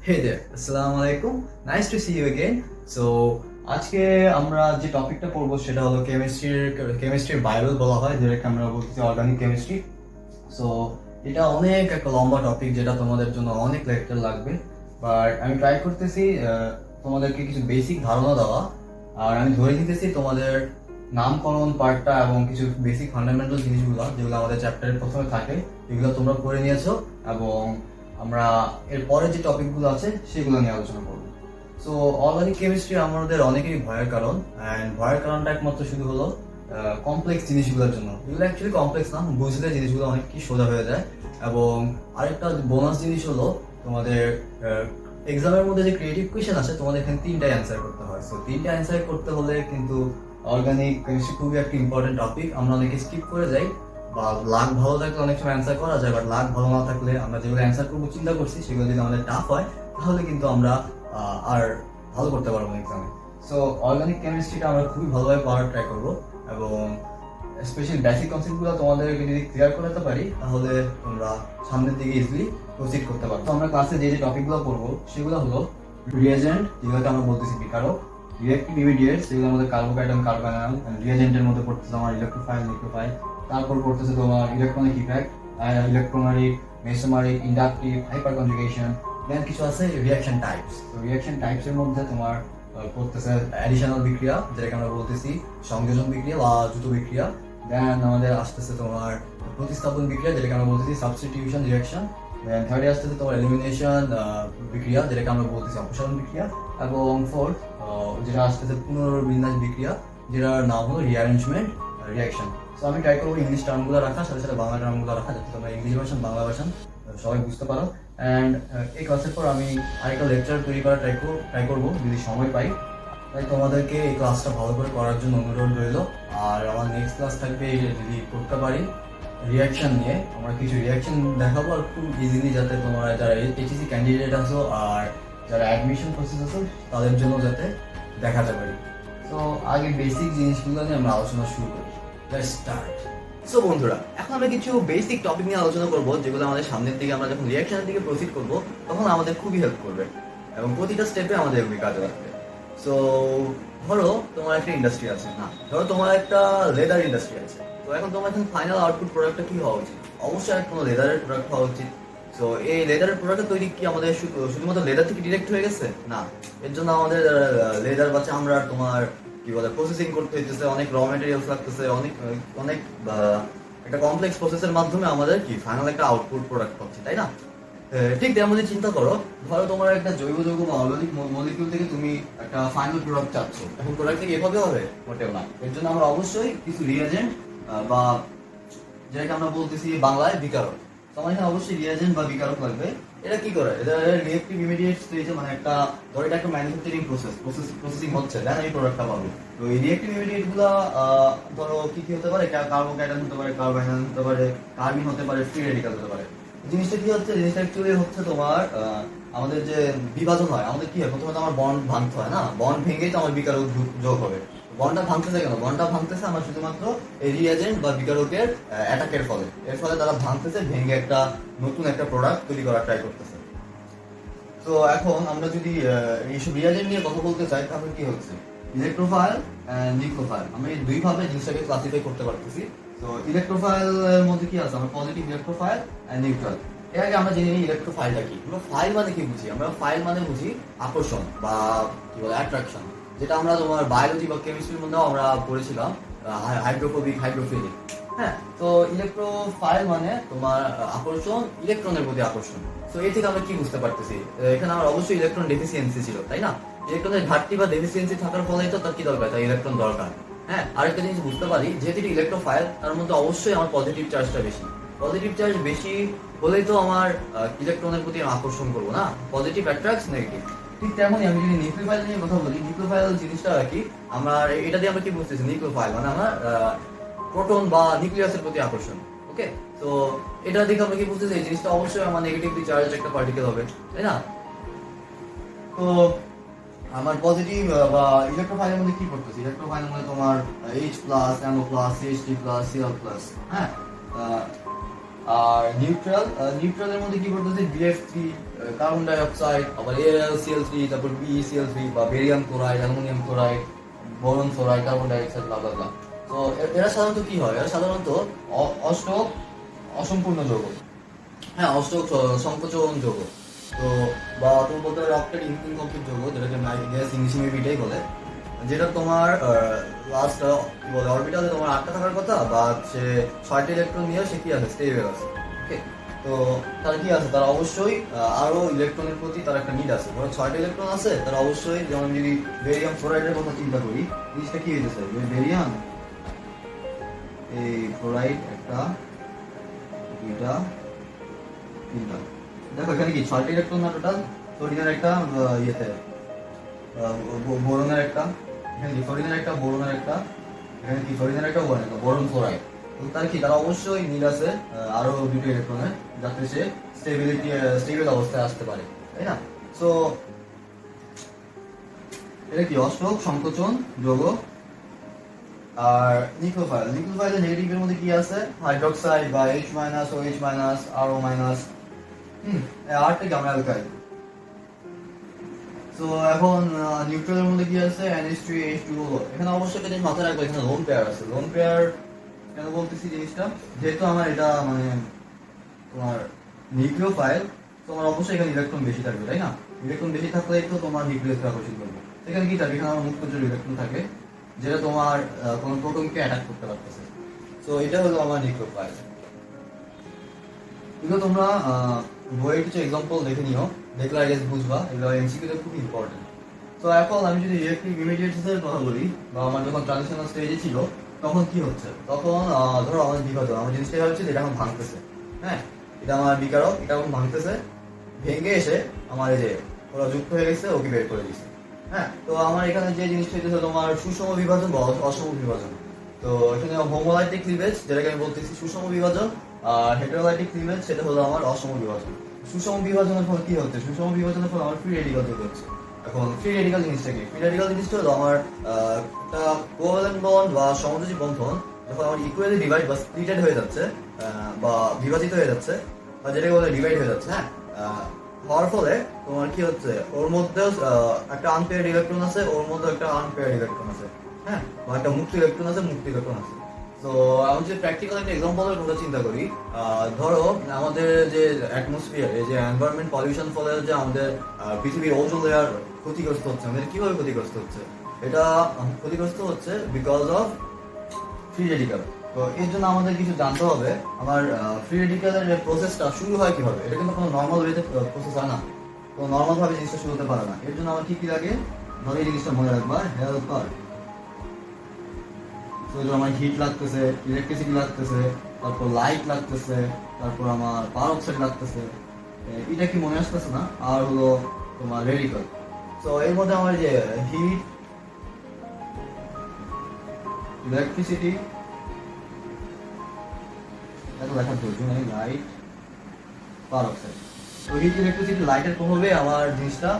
Hey there, Assalamu alaikum. Nice to see you again. So, আজকে আমরা যে টপিকটা পড়বো সেটা হলো কেমিস্ট্রির বাইবেল বলা হয়, যেটাকে আমরা বলতেছি অর্গানিক কেমিস্ট্রি। সো এটা অনেক একটা লম্বা টপিক, যেটা তোমাদের জন্য অনেক লেকচার লাগবে। বাট আমি ট্রাই করতেছি তোমাদেরকে কিছু বেসিক ধারণা দেওয়া। আর আমি ধরে নিতেছি তোমাদের নামকরণ পার্টটা এবং কিছু বেসিক ফান্ডামেন্টাল জিনিসগুলো যেগুলো আমাদের চ্যাপ্টারের প্রথমে থাকে, এগুলো তোমরা করে নিয়েছো, এবং আমরা এর পরে যে টপিকগুলো আছে সেগুলো নিয়ে আলোচনা করবো। সো অর্গানিক কেমিস্ট্রি আমাদের অনেকেরই ভয়ের কারণ, অ্যান্ড ভয়ের কারণটা একমাত্র শুধু হলো কমপ্লেক্স জিনিসগুলোর জন্য। এগুলো অ্যাকচুয়ালি কমপ্লেক্স না, বুঝলে জিনিসগুলো অনেক কি সোজা হয়ে যায়। এবং আরেকটা বোনাস জিনিস হলো তোমাদের এক্সামের মধ্যে যে ক্রিয়েটিভ কোয়েশ্চেন আছে, তোমাদের এখানে 3টাই অ্যান্সার করতে হয়। সো 3টা অ্যান্সার করতে হলে কিন্তু অর্গানিক কেমিস্ট্রি খুবই একটা ইম্পর্টেন্ট টপিক। আমরা অনেকে স্কিপ করে যাই, বা লাক ভালো থাকলে অনেক সময় অ্যান্সার করা যায়, বাট লাক ভালো না থাকলে আমরা যেগুলো অ্যান্সার করবো চিন্তা করছি সেগুলো যদি আমাদের টাফ হয়, তাহলে কিন্তু আমরা আর ভালো করতে পারবো না এক্সামে। সো অর্গানিক কেমিস্ট্রিটা আমরা খুবই ভালোভাবে পড়ার ট্রাই করবো, এবং স্পেশালি বেসিক কনসেপ্টগুলো তোমাদেরকে যদি ক্লিয়ার করতে পারি, তাহলে তোমরা সামনের দিকে ইজিলি প্রসিড করতে পারো। তো আমরা ক্লাসে যে যে টপিকগুলো পড়বো সেগুলো হলো রিয়েজেন্ট, যেগুলোকে আমরা বলতেছি বিকারক; রিঅ্যাক্টিভ ইমিডিয়েটস, যেগুলো আমাদের কার্বোকাইডন কার্বনায়ন; রিয়েজেন্টের মধ্যে পড়তেছে আমার ইলেকট্রোফাইল নিউক্লিওফাইল; তারপর পড়তেছে তোমার electronic effect, electromeric, mesomeric, inductive, hyper conjugation. Then কিছু আছে রিঅ্যাকশন টাইপস। তো রিঅ্যাকশন টাইপসের মধ্যে তোমার পড়তেছে অ্যাডিশনাল বিক্রিয়া, যেটাকে আমরা বলতেছি সংযোজন বিক্রিয়া বা দ্রুত বিক্রিয়া। দেন আমাদের আসতেছে তোমার প্রতিস্থাপন বিক্রিয়া, যেটাকে আমরা বলতেছি সাবস্টিটিউশন রিঅ্যাকশন। দেন থার্ডে আসতেছে তোমার এলিমিনেশন বিক্রিয়া, যেটাকে আমরা বলতেছি অপসারণ বিক্রিয়া। এবং ফোর্থ যেটা আসতেছে পুনর্বিন্যাস বিক্রিয়া, যেটার নাম হলো রিঅ্যারেঞ্জমেন্ট রিঅ্যাকশন। সো আমি ট্রাই করবো ইংলিশ টার্মগুলো রাখার সাথে সাথে বাংলা টার্মগুলো রাখা, যাতে তোমরা ইংলিশ ভার্সন বাংলা ভার্সন সবাই বুঝতে পারো। অ্যান্ড এই ক্লাসের পর আমি আরেকটা লেকচার তৈরি করার ট্রাই করবো যদি সময় পাই। তাই তোমাদেরকে এই ক্লাসটা ভালো করে করার জন্য অনুরোধ রইল। আর আমার নেক্সট ক্লাস থাকবে, যদি করতে পারি, রিয়াকশন নিয়ে। আমরা কিছু রিয়াকশন দেখাবো, আর খুব ইজিলি যাতে তোমরা যারা এইচএসসি ক্যান্ডিডেট আছো আর যারা অ্যাডমিশন প্রসেস আছো তাদের জন্য যাতে দেখাতে পারি। তো আগে বেসিক জিনিসগুলো নিয়ে আমরা আলোচনা শুরু করি। Let's start. সো বন্ধুরা, এখন আমরা কিছু বেসিক টপিক নিয়ে আলোচনা করবো, যেগুলো আমাদের সামনের দিকে আমরা যখন রিয়াকশনের দিকে প্রসিড করবো তখন আমাদের খুবই হেল্প করবে, এবং প্রতিটা স্টেপে আমাদের এগুলি কাজে লাগবে। সো ধরো তোমার একটা ইন্ডাস্ট্রি আছে, না ধরো তোমার একটা লেদার ইন্ডাস্ট্রি আছে। তো এখন তোমার এখন ফাইনাল আউটপুট প্রোডাক্টটা কি হওয়া উচিত? অবশ্যই কোনো লেদারের প্রোডাক্ট হওয়া উচিত। সো এই লেদারের প্রোডাক্টের তৈরি কি আমাদের শুধুমাত্র লেদার থেকে ডিরেক্ট হয়ে গেছে? না, এর জন্য আমাদের লেদার বা চামড়ার তোমার কি বলে প্রসেসিং করতে হইতেছে, অনেক র মেটেরিয়ালস লাগতেছে, অনেক অনেক একটা কমপ্লেক্স প্রসেসের মাধ্যমে আমাদের কি ফাইনাল একটা আউটপুট প্রোডাক্ট পাচ্ছি, তাই না? ঠিক তেমনি চিন্তা করো, ধরো তোমার একটা জৈব যৌগ বা অর্গানিক মলিকিউল থেকে তুমি একটা ফাইনাল প্রোডাক্ট চাচ্ছ। এখন প্রোডাক্ট থেকে এভাবে হবে? মোটেও না। এর জন্য আমরা অবশ্যই কিছু রিয়েজেন্ট বা যেটাকে আমরা বলতেছি বাংলায় বিকারক। তো আমার এখানে অবশ্যই রিয়েজেন্ট বা বিকারক লাগবে। এটা কি করে? এটা রিঅ্যাক্টিভ ইমিডিয়েট স্টেজে, মানে একটা ধরো এটা একটা ম্যানুফ্যাকচারিং প্রসেসিং হচ্ছে, দেন এই প্রোডাক্টটা পাবো। তো এই রিঅ্যাক্টিভ ইমিডিয়েট গুলা ধরো কি কি হতে পারে? কার্বোকাইডন হতে পারে, কার্বাইনান হতে পারে, কার্বিন হতে পারে, ফ্রি রেডিকাল হতে পারে। জিনিসটা কি হচ্ছে? জিনিসটা অ্যাকচুয়ালি হচ্ছে তোমার আমাদের যে বিভাজন হয়, আমাদের কি হয়, প্রথমে তো আমার বন্ড ভাঙতে হয় না, বন্ড ভেঙেই তো আমার বিকারক যোগ হবে। বন্ডটা ভাঙতেছে কেন? বন্ডটা ভাঙতেছে আমার শুধুমাত্র এই রিয়েজেন্ট বা বিকারকের অ্যাটাকের ফলে। এর ফলে তারা ভাঙতেছে, ভেঙে একটা নতুন একটা প্রোডাক্ট তৈরি করার ট্রাই করতেছে। তো এখন আমরা যদি এইসব রিয়েজেন্ট নিয়ে কথা বলতে চাই, তাহলে কি হচ্ছে? ইলেকট্রোফাইল অ্যান্ড নিউক্লিওফাইল, আমরা এই দুইভাবে জিনিসটাকে ক্লাসিফাই করতে পারতেছি। তো ইলেকট্রোফাইল এর মধ্যে কি আছে? আমরা পজিটিভ ইলেকট্রোফাইল অ্যান্ড নিউট্রাল। এর আগে আমরা জেনে নিই ইলেকট্রোফাইলটা কি। আমরা ফাইল মানে কি বুঝি? আমরা ফাইল মানে বুঝি আকর্ষণ বা কি বলে অ্যাট্রাকশন, যেটা আমরা তোমার বায়োলজি বা কেমিস্ট্রির মধ্যেও আমরা পড়েছিলাম, হাইড্রোফোবিক, হাইড্রোফিলিক। হ্যাঁ, তো ইলেকট্রোফাইল মানে তোমার আকর্ষণ, ইলেকট্রনের প্রতি আকর্ষণ। তো এই থেকে আমরা কি বুঝতে পারতেছি? এখানে আমার অবশ্যই ইলেকট্রন ডেফিসিয়েন্সি ছিল, তাই না? ইলেকট্রনের ঘাটতি বা ডেফিসিয়েন্সি থাকার ফলে তো তার কি দরকার? তাই ইলেকট্রন দরকার। হ্যাঁ, আরেকটা জিনিস বুঝতে পারি, যেহেতু ইলেকট্রোফাইল, তার মধ্যে অবশ্যই আমার পজিটিভ চার্জটা বেশি। পজিটিভ চার্জ বেশি হলেই তো আমার ইলেকট্রনের প্রতি আকর্ষণ করবো না, পজিটিভ অ্যাট্রাক্টস নেগেটিভ। ঠিক তেমনই আমি যদি নিউক্লিওফাইল নিয়ে কথা বলি, নিউক্লিওফাইল জিনিসটা কি, আমার এটা দিয়ে আমরা কি বুঝতেছি? নিউক্লিওফাইল মানে আমার প্রোটন বা নিউক্লিয়াসের প্রতি আকর্ষণ। ওকে, তো এটা দেখে আমরা কি বুঝতেছি? এই জিনিসটা অবশ্যই আমার নেগেটিভলি চার্জ একটা পার্টিকেল হবে, তাই না? তো আমার পজিটিভ বা ইলেকট্রোফাইলের মধ্যে কি করতেছি? ইলেকট্রোফাইলের মধ্যে তোমার H+, NO+, CH3+, Cl+, হ্যাঁ, আর নিউট্রালের মধ্যে কি বলতেছে BF3 কার্বন ডাই অক্সাইড, আবার AlCl3, তারপর BeCl3 বা barium chloride, aluminium chloride, boron fluoride, carbon dioxide, blah blah blah. তো এরা সাধারণত কি হয়, এরা সাধারণত অষ্টক অসম্পূর্ণ যৌগ, হ্যাঁ অষ্টক সংকোচন যৌগ। তো বা তুমি বলতে পারো অক্টেট ইনকমপ্লিট যৌগ, যেটাকে গ্যাস ইংলিশে মেবি এটাই বলে, যেটা তোমার লাস্ট কি বলে অরবিটালে তোমার 8টা থাকার কথা, বা সে 6টা ইলেকট্রন নিয়ে সে কি আছে, স্টেবল আছে। ওকে, তো তার কি আছে, তার অবশ্যই আরো ইলেকট্রনের প্রতি তার একটা নিড আছে। ধরো 6টা ইলেকট্রন আছে, তার অবশ্যই, যেমন যদি বেরিয়াম ফ্লোরাইডের কথা চিন্তা করি, জিনিসটা কি হইতেছে, বেরিয়াম এই ফ্লোরাইড একটা, দুইটা, তিনটা, দেখো এখানে কি 6টা ইলেকট্রন না টোটাল, সোডিয়ামের একটা, ইয়েতে বোরনের একটা, এখানে কি ফ্লোরিনের একটা, বোরনের একটা, এখানে কি ফ্লোরিনের একটা, বোরন একটা, বোরন ফ্লোরাইড। তো তার কি, তার অবশ্যই নিড আছে আরো দুটো ইলেকট্রনের, যাতে সে স্টেবল অবস্থায় আসতে পারে, তাই না? সো এটা কি অষ্টক সংকোচন যৌগ। আর নিউক্লিওফাইলের নেগেটিভের মধ্যে কি আছে, হাইড্রোক্সাইড বা H- OH-, RO-, আরটা কি আমরা অ্যালকাইল। তো এখন নিউট্রালের মধ্যে কি আছে, NH3H2O। এখানে অবশ্যই একটা জিনিস মাথায় রাখবো, এখানে লোন পেয়ার আছে। লোন পেয়ার কেন বলতেছি জিনিসটা, যেহেতু আমার এটা মানে তোমার নিউক্লিওফাইল, তোমার অবশ্যই এখানে ইলেকট্রন বেশি থাকবে, তাই না? ইলেকট্রন বেশি থাকলেই তো তোমার নিউক্লিয়াসকে আকর্ষিত করবে। এখানে কি থাকে, এখানে আমার মুক্ত ইলেকট্রন থাকে, যেটা তোমার কোনো প্রোটনকে অ্যাটাক করতে পারতেছে। তো এটা হলো আমার নিউক্লিওফাইল। এগুলো তোমরা বইয়ের কিছু এক্সাম্পল দেখে নিও, দেখলে আই গেস বুঝবা, এগুলো এমসিকিউতে খুব ইম্পর্টেন্ট। তো এখন আমি যদি রিঅ্যাক্টিভ ইমিডিয়েটস এর কথা বলি, বা আমার যখন ট্রানজিশনাল স্টেজে ছিল, তখন কি হচ্ছে, তখন ধরো আমাদের বিঘত, আমার জিনিসটা হচ্ছে যেটা এখন ভাঙতেছে, হ্যাঁ এটা আমার বিকারক, এটা এখন ভাঙতেছে, ভেঙে এসে আমার এই যে ওরা যুক্ত হয়ে গেছে, ওকে বের করে দিচ্ছে। হ্যাঁ, তো আমার এখানে যে জিনিসটা হচ্ছে তোমার সুষম বিভাজন বা অসম বিভাজন। তো এখানে হোমোলাইটিক ক্লিভেজ, যেটাকে আমি বলতেছি সুষম বিভাজন, আর হেটারোলাইটিক ক্লিভেজ সেটা হলো আমার অসম বিভাজন। সুষম বিভাজনের ফলে কি হচ্ছে, সুষম বিভাজনের ফলে আমার ফ্রি রেডিকাল তৈরি হচ্ছে। এখন ফ্রি রেডিকাল জিনিসটা কি, ফ্রি রেডিকাল জিনিসটা হলো আমার একটা কোভ্যালেন্ট বন্ড বা সমযোজী বন্ধন যখন আমার ইকুয়ালি ডিভাইড বা স্প্লিটেড হয়ে যাচ্ছে, বা বিভাজিত হয়ে যাচ্ছে, বা যেটাকে বলে ডিভাইড হয়ে যাচ্ছে, হ্যাঁ হওয়ার ফলে তোমার কি হচ্ছে, ওর মধ্যে একটা আনপেয়ার্ড ইলেকট্রন আছে, ওর মধ্যে একটা আনপেয়ার্ড ইলেকট্রন আছে, হ্যাঁ বা একটা মুক্ত ইলেকট্রন আছে, মুক্ত ইলেকট্রন আছে। তো আমি যদি প্র্যাকটিক্যাল একটা এক্সাম্পলের কথা চিন্তা করি, ধরো আমাদের যে অ্যাটমসফিয়ার, এই যে এনভায়রনমেন্ট পলিউশন ফলে যে আমাদের পৃথিবীর ওজোন লেয়ার ক্ষতিগ্রস্ত হচ্ছে, আমাদের কিভাবে ক্ষতিগ্রস্ত হচ্ছে, এটা ক্ষতিগ্রস্ত হচ্ছে বিকজ অফ ফ্রি রেডিকাল। তো এর জন্য আমাদের কিছু জানতে হবে, আমার ফ্রি রেডিকালের যে প্রসেসটা শুরু হয় কিভাবে। এটা কিন্তু কোনো নর্মাল ওয়েতে প্রসেস হয় না, তো নর্মাল ভাবে জিনিসটা শুরু হতে পারে না। এর জন্য আমার কি কি লাগে, ধরো এই জিনিসটা মনে রাখবা, হেল্পার। তো আমার হিট লাগতেছে, ইলেকট্রিসিটি লাগতেছে, তারপর লাইট লাগতেছে, তারপর আমার পাওয়ার অক্সাইড লাগতেছে, এটা কি মনে আসতেছে না? আর হলো তোমার রেডিকাল। তো এর মধ্যে আমার যে হিট, ইলেকট্রিসিটি, এত লেখার প্রয়োজন নেই, লাইট, পাওয়ার অক্সাইড। তো হিট, ইলেকট্রিসিটি, লাইটের প্রভাবে আমার জিনিসটা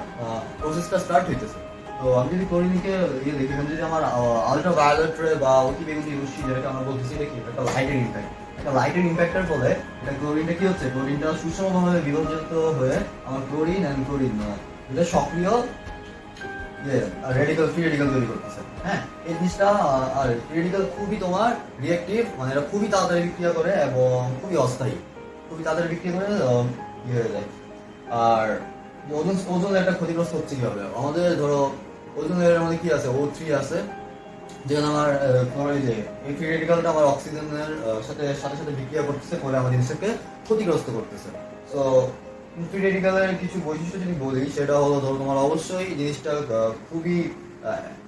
প্রসেসটা স্টার্ট হইতেছে। তো আমি যদি ক্লোরিনকে ইয়ে দেখি, এখানে যদি আমার আলট্রা ভায়োলেট রে বা অতি বেগুনি রশ্মি, যেটাকে আমরা বলতেছি দেখি, একটা লাইটের ইম্প্যাক্ট, একটা লাইটের ইম্প্যাক্টের ফলে এটা ক্লোরিনটা কি হচ্ছে, ক্লোরিনটা সুষমভাবে বিভাজিত হয়ে আমার ক্লোরিন অ্যান্ড ক্লোরিন এটা সক্রিয় রেডিকাল, ফ্রি রেডিকাল তৈরি করতেছে। হ্যাঁ, এই জিনিসটা আর রেডিকাল খুবই তোমার রিঅ্যাক্টিভ, মানে এরা খুবই তাড়াতাড়ি বিক্রিয়া করে এবং খুবই অস্থায়ী, খুবই তাড়াতাড়ি বিক্রিয়া করে ইয়ে হয়ে যায়। আর ওজন ওজন লেয়ারটা ক্ষতিগ্রস্ত হচ্ছে কিভাবে, আমাদের ধরো ওজন লেয়ারের মধ্যে কি আছে, O3 আছে, যেখানে আমার তোমার এই যে এই ফ্রি রেডিকালটা আমার অক্সিজেনের সাথে সাথে সাথে বিক্রিয়া করতেছে, করে আমার জিনিসটাকে ক্ষতিগ্রস্ত করতেছে। তো ফ্রি রেডিকালের কিছু বৈশিষ্ট্য যদি বলি, সেটা হলো ধরো তোমার অবশ্যই জিনিসটা খুবই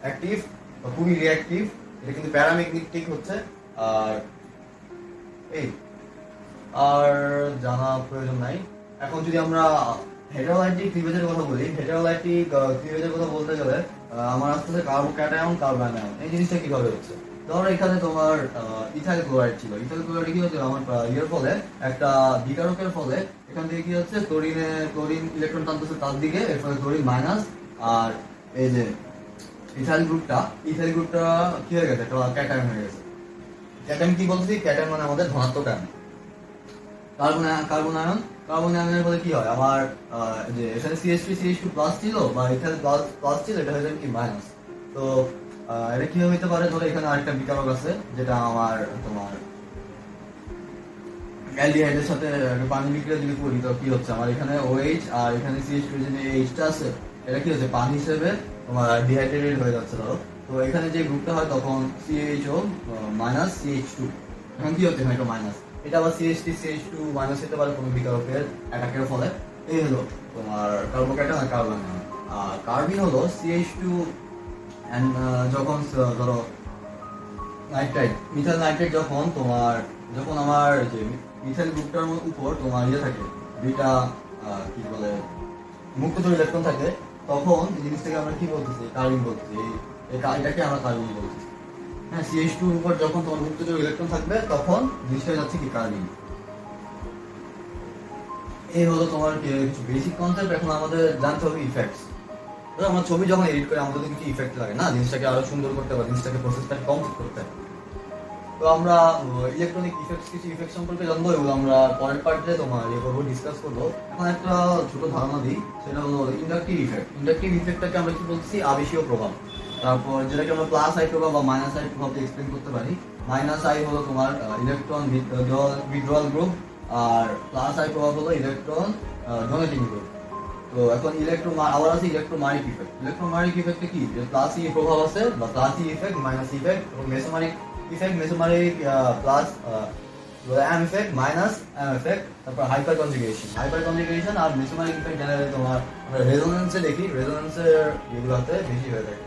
অ্যাক্টিভ বা খুবই রিঅ্যাক্টিভ, এটা কিন্তু প্যারাম্যাগনেটিক হচ্ছে। আর এই আর জানা প্রয়োজন নাই। এখন যদি আমরা হেটারোলাইটিক ক্লিভেজের কথা বলি, হেটারোলাইটিক ক্লিভেজের কথা বলতে গেলে আমার আসতেছে কার্বোক্যাটায়ন, কার্বনায়ন। এই জিনিসটা কিভাবে হচ্ছে, ধরো এখানে তোমার ইথাইল ক্লোরাইড ছিল, ইথাইল ক্লোরাইড কি হচ্ছে, আমার ইয়ের ফলে একটা বিকারকের ফলে এখান থেকে কি হচ্ছে, ক্লোরিন ইলেকট্রন টানতেছে তার দিকে, এর ফলে ক্লোরিন মাইনাস, আর এই যে ইথাইল গ্রুপটা কি হয়ে গেছে, একটা ক্যাটায়ন হয়ে গেছে। ক্যাটায়ন কি বলছি, ক্যাটায়ন মানে আমাদের ধনাত্মক আয়ন। কার্বন আয়নের ফলে কি হয়, আমার যে এখানে CH2 প্লাস ছিল বা এখানে প্লাস ছিল, এটা হয়ে যাবে কি মাইনাস। তো এটা কি হইতে পারে, ধরো এখানে আরেকটা বিকারক আছে যেটা আমার তোমার অ্যালডিহাইডের সাথে পানি বিক্রিয়া যদি করি তো কি হচ্ছে, আমার এখানে OH আর এখানে CH2 যে Hটা আছে এটা কি হচ্ছে পানি হিসেবে তোমার ডিহাইড্রেটেড হয়ে যাচ্ছে ধরো। তো এখানে যে গ্রুপটা হয় তখন CHO মাইনাস CH2, এখন কি হচ্ছে এখানে একটা মাইনাস, এটা আবার CH2 মাইনাস হতে পারে কোনো বিকারকের অ্যাটাকের ফলে। এই হলো তোমার কার্বোক্যাটায়ন আর কার্বন। আর কার্বিন হলো CH2 এন্ড যখন ধরো নাইট্রাইট মিথাইল নাইট্রেট যখন আমার যে মিথাইল গ্রুপটার উপর তোমার ইয়ে থাকে দুইটা কি বলে মুক্তচর ইলেকট্রন থাকে, তখন এই জিনিসটাকে আমরা কি বলতেছি, কার্বিন বলতেছি। এটাকে আমরা কার্বিন বলতেছি। হ্যাঁ, CH2 এর উপর যখন তোমার মুক্তচর ইলেকট্রন থাকবে তখন জিনিসটা যাচ্ছে কি কার্বিন। এই হলো তোমার কিছু বেসিক কনসেপ্ট। এখন আমাদের জানতে হবে ইফেক্টস। আমরা ছবি যখন এডিট করি আমাদের কিছু ইফেক্ট লাগে না, জিনিসটাকে আরো সুন্দর করতে বা জিনিসটাকে প্রসেসটা কমপ্লিট করতে। তো আমরা ইলেকট্রনিক ইফেক্টস কিছু ইফেক্ট সম্পর্কে জানবো, এগুলো আমরা পরের পার্টে তোমার করবো, ডিসকাস করবো। এখন একটা ছোট ধারণা দিই, সেটা হলো ইন্ডাকটিভ ইফেক্ট। ইন্ডাকটিভ ইফেক্টটাকে আমরা কি বলছি, আবেশীয় প্রভাব। তারপর যেটাকে আমরা প্লাস আই প্রভাব বা মাইনাস আই প্রভাব এক্সপ্লেন করতে পারি। মাইনাস আই হলো তোমার ইলেকট্রন উইথড্রয়াল গ্রুপ, আর প্লাস আই প্রভাব হলো ইলেকট্রন ডোনেটিং গ্রুপ। তো এখন আবার আছে ইলেকট্রোমারিক ইফেক্ট। ইলেকট্রোমারিক ইফেক্টে কি, প্লাস ই প্রভাব আছে বা plus E effect, minus effect, এবং mesomeric effect, mesomeric plus M effect, minus M effect. তারপর হাইপার কনজুগেশন আর মেসোমারিক ইফেক্ট জেনারেলি তোমার আমরা রেজোনেন্সে দেখি, রেজোনেন্সের এগুলোতে বেশি হয়ে থাকে।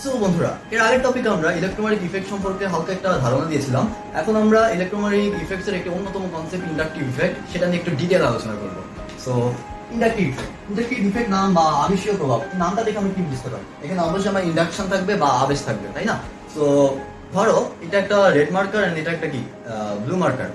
সো বন্ধুরা, এর আগের টপিকে আমরা ইলেকট্রোমারিক ইফেক্ট সম্পর্কে হালকা একটা ধারণা দিয়েছিলাম। এখন আমরা ইলেকট্রোমারিক ইফেক্টসের একটি অন্যতম কনসেপ্ট ইন্ডাকটিভ ইফেক্ট, সেটা নিয়ে একটু ডিটেল আলোচনা করবো। সো ইন্ডাকটিভ ইফেক্ট নাম বা আবেশীয় প্রভাব, নামটা দেখে আমরা কি বুঝতে পারি, এখানে অবশ্যই আমার ইন্ডাকশন থাকবে বা আবেশ থাকবে, তাই না? সো ধরো এটা একটা রেড মার্কার এন্ড এটা একটা কি ব্লু মার্কার,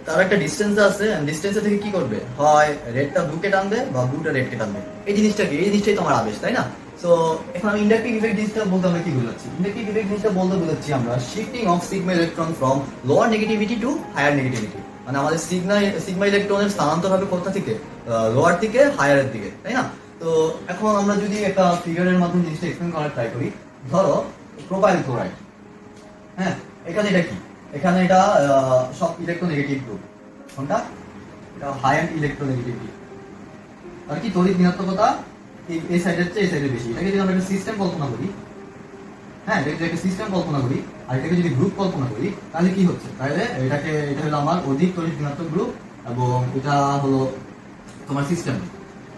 তার একটা ডিস্টেন্স আছে, এন্ড ডিস্টেন্সে থেকে কি করবে, হয় রেডটা ব্লুকে টানবে বা ব্লুটা রেডকে টানবে। এই জিনিসটাই তোমার আবেশ, তাই না? সো এখন আমি ইন্ডাকটিভ ইফেক্ট জিনিসটা বলতে আমরা কি বোঝাচ্ছি, ইন্ডাকটিভ ইফেক্ট জিনিসটা বলতে বোঝাচ্ছি আমরা shifting of sigma electron from lower negativity to higher negativity. মানে আমাদের সিগমা ইলেকট্রনের স্থানান্তর হবে কোথা থেকে, লোয়ার থেকে হায়ারের দিকে, তাই না? তো এখন আমরা যদি একটা ফিগারের মাধ্যমে জিনিসটা এক্সপ্লেন করার ট্রাই করি, ধরো প্রোপাইল ক্লোরাইড। হ্যাঁ, এখানে এটা কি, এখানে এটা সব ইলেকট্রোনেগেটিভ গ্রুপ, কোনটা, এটা হাই এন্ড ইলেকট্রোনেগেটিভিটি, আর কি তড়িৎ ঋণাত্মকতা এই সাইডের চেয়ে এই সাইডে বেশি। এটাকে যদি আমরা একটা সিস্টেম কল্পনা করি, হ্যাঁ এটাকে যদি একটা সিস্টেম কল্পনা করি আর এটাকে যদি গ্রুপ কল্পনা করি, তাহলে কি হচ্ছে, তাহলে এটা হলো আমার অধিক তড়িৎ ঋণাত্মক গ্রুপ এবং এটা হলো তোমার সিস্টেম।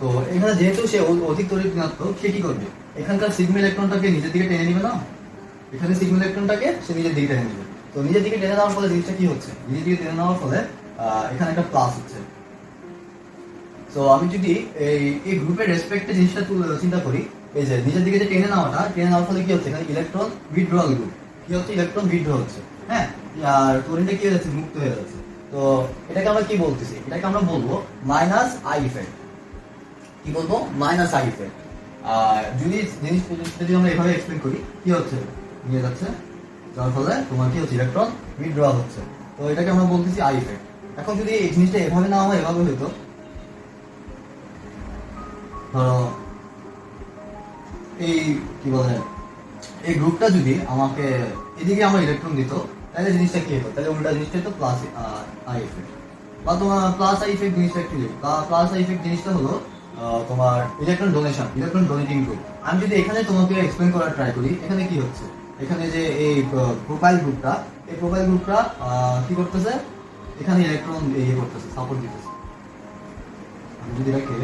তো এখানে যেহেতু সে অধিক তড়িৎ ঋণাত্মক, সে কি করবে, এখানকার সিগমা ইলেকট্রনটাকে নিজের দিকে টেনে নিবে না, এখানে সিগমা ইলেকট্রনটাকে সে নিজের দিকে টেনে নিবে। তো নিজের দিকে টেনে নেওয়ার ফলে জিনিসটা কি হচ্ছে, নিজের দিকে টেনে নেওয়ার ফলে এখানে একটা প্লাস হচ্ছে। তো আমি যদি এই গ্রুপের রেসপেক্টে জিনিসটা চিন্তা করি, এই যে নিজের দিকে যে টেনে নেওয়ার ফলে কি হচ্ছে, এখানে ইলেকট্রন উইথড্রয়াল গ্রুপ, কি হচ্ছে, ইলেকট্রন উইথড্র হচ্ছে, হ্যাঁ, আর ক্লোরিনটা কি হয়ে যাচ্ছে, মুক্ত হয়ে যাচ্ছে। তো এটাকে আমরা কি বলতেছি, এটাকে আমরা বলবো মাইনাস আই ইফেক্ট। কি বলবো, মাইনাস আই ইফেক্ট। আর যদি আমরা এভাবে এক্সপ্লেন করি, কি হচ্ছে, নিয়ে যাচ্ছে, যার ফলে তোমার কি হচ্ছে, ইলেকট্রন উইথড্রয়াল হচ্ছে। তো এটাকে আমরা বলতেছি আই ইফেক্ট। এখন যদি এই জিনিসটা এভাবে না হয়, এভাবে হইতো, ধরো এই কি বলে, এই গ্রুপটা যদি আমাকে এদিকে আমার ইলেকট্রন দিত, তাহলে জিনিসটা কি হতো, তাহলে উল্টা জিনিসটা হতো প্লাস আই ইফেক্ট। বা তোমার প্লাস আই ইফেক্ট জিনিসটা কি, প্লাস আই ইফেক্ট জিনিসটা হলো তোমার ইলেকট্রন ডোনেটিং গ্রুপ। আমি যদি এখানে তোমাকে এক্সপ্লেন করার ট্রাই করি, এখানে কি হচ্ছে, এখানে যে এই প্রোফাইল গ্রুপটা কি করতেছে, এখানে ইলেকট্রন ইয়ে করতেছে, সাপোর্ট দিতেছে। আমি যদি এটাকে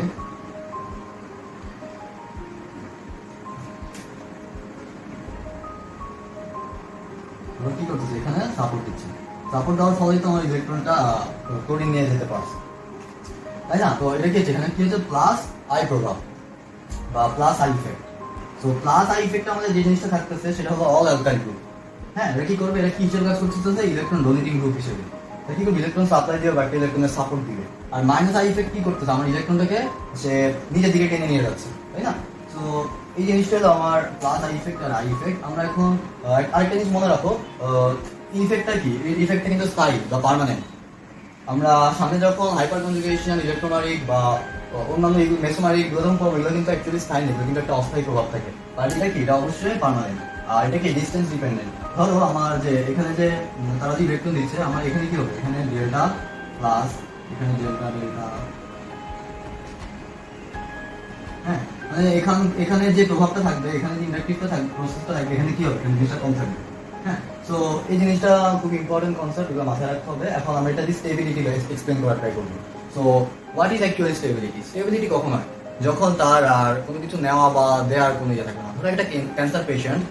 কি করতেছে, এখানে সাপোর্ট দিচ্ছে, সাপোর্ট দেওয়ার ফলে তো আমার ইলেকট্রনটা ক্লোরিন নিয়ে যেতে পারছে, তাই না? তো এটা কি হচ্ছে, এখানে কি হচ্ছে, প্লাস আই প্রভাব বা প্লাস আই ইফেক্ট। তো প্লাস আই ইফেক্ট আমাদের যে জিনিসটা থাকতেছে সেটা হলো অল অ্যালকাইল গ্রুপ। হ্যাঁ, এটা কি করবে, এটা কি হিসেবে কাজ করতেছে, ইলেকট্রন ডোনেটিং গ্রুপ হিসেবে। এটা কি করবে, ইলেকট্রন সাপ্লাই দিবে বা ইলেকট্রনের সাপোর্ট দিবে। আর মাইনাস আই ইফেক্ট কি করতেছে, আমার ইলেকট্রনটাকে সে নিজের দিকে টেনে নিয়ে যাচ্ছে, তাই না? তো এই জিনিসটা হলো আমার প্লাস আই ইফেক্ট আর আই ইফেক্ট। আমরা এখন আরেকটা জিনিস মনে রাখো, ইফেক্টটা কি, এই ইফেক্টটা কিন্তু স্থায়ী বা পার্মানেন্ট। আমরা সামনে যখন হাইপার কনজুগেশন, ইলেকট্রোমারিক বা অন্যান্য মেসোমারিক গ্রহণ করবো, এগুলো কিন্তু অ্যাকচুয়ালি স্থায়ী নেই, কিন্তু একটা অস্থায়ী প্রভাব থাকে। আর এটা কি, এটা অবশ্যই পার্মানেন্ট। আর এটা কি ডিস্টেন্স ডিপেন্ডেন্ট। ধরো আমার যে এখানে যে তারা যে ইলেকট্রন দিচ্ছে, আমার এখানে কি হবে, এখানে ডেল্টা প্লাস, এখানে ডেল্টা ডেল্টা, হ্যাঁ, মানে এখানে যে প্রভাবটা থাকবে, এখানে যে ইন্ডাকটিভটা থাকবে, প্রসেসটা থাকবে, এখানে কি হবে, এখানে জিনিসটা কম থাকবে। হ্যাঁ, সো এই জিনিসটা খুব ইম্পর্টেন্ট কনসেপ্ট, এগুলো মাথায় রাখতে হবে। এখন আমরা এটা দিয়ে স্টেবিলিটি এক্সপ্লেন করার ট্রাই করবো। So what is actually stability? Stability কখন হয়? যখন তার আর কোনো কিছু নেওয়া বা দেওয়ার কোনো ইয়ে থাকে না। ধরো একটা ক্যান্সার পেশেন্ট,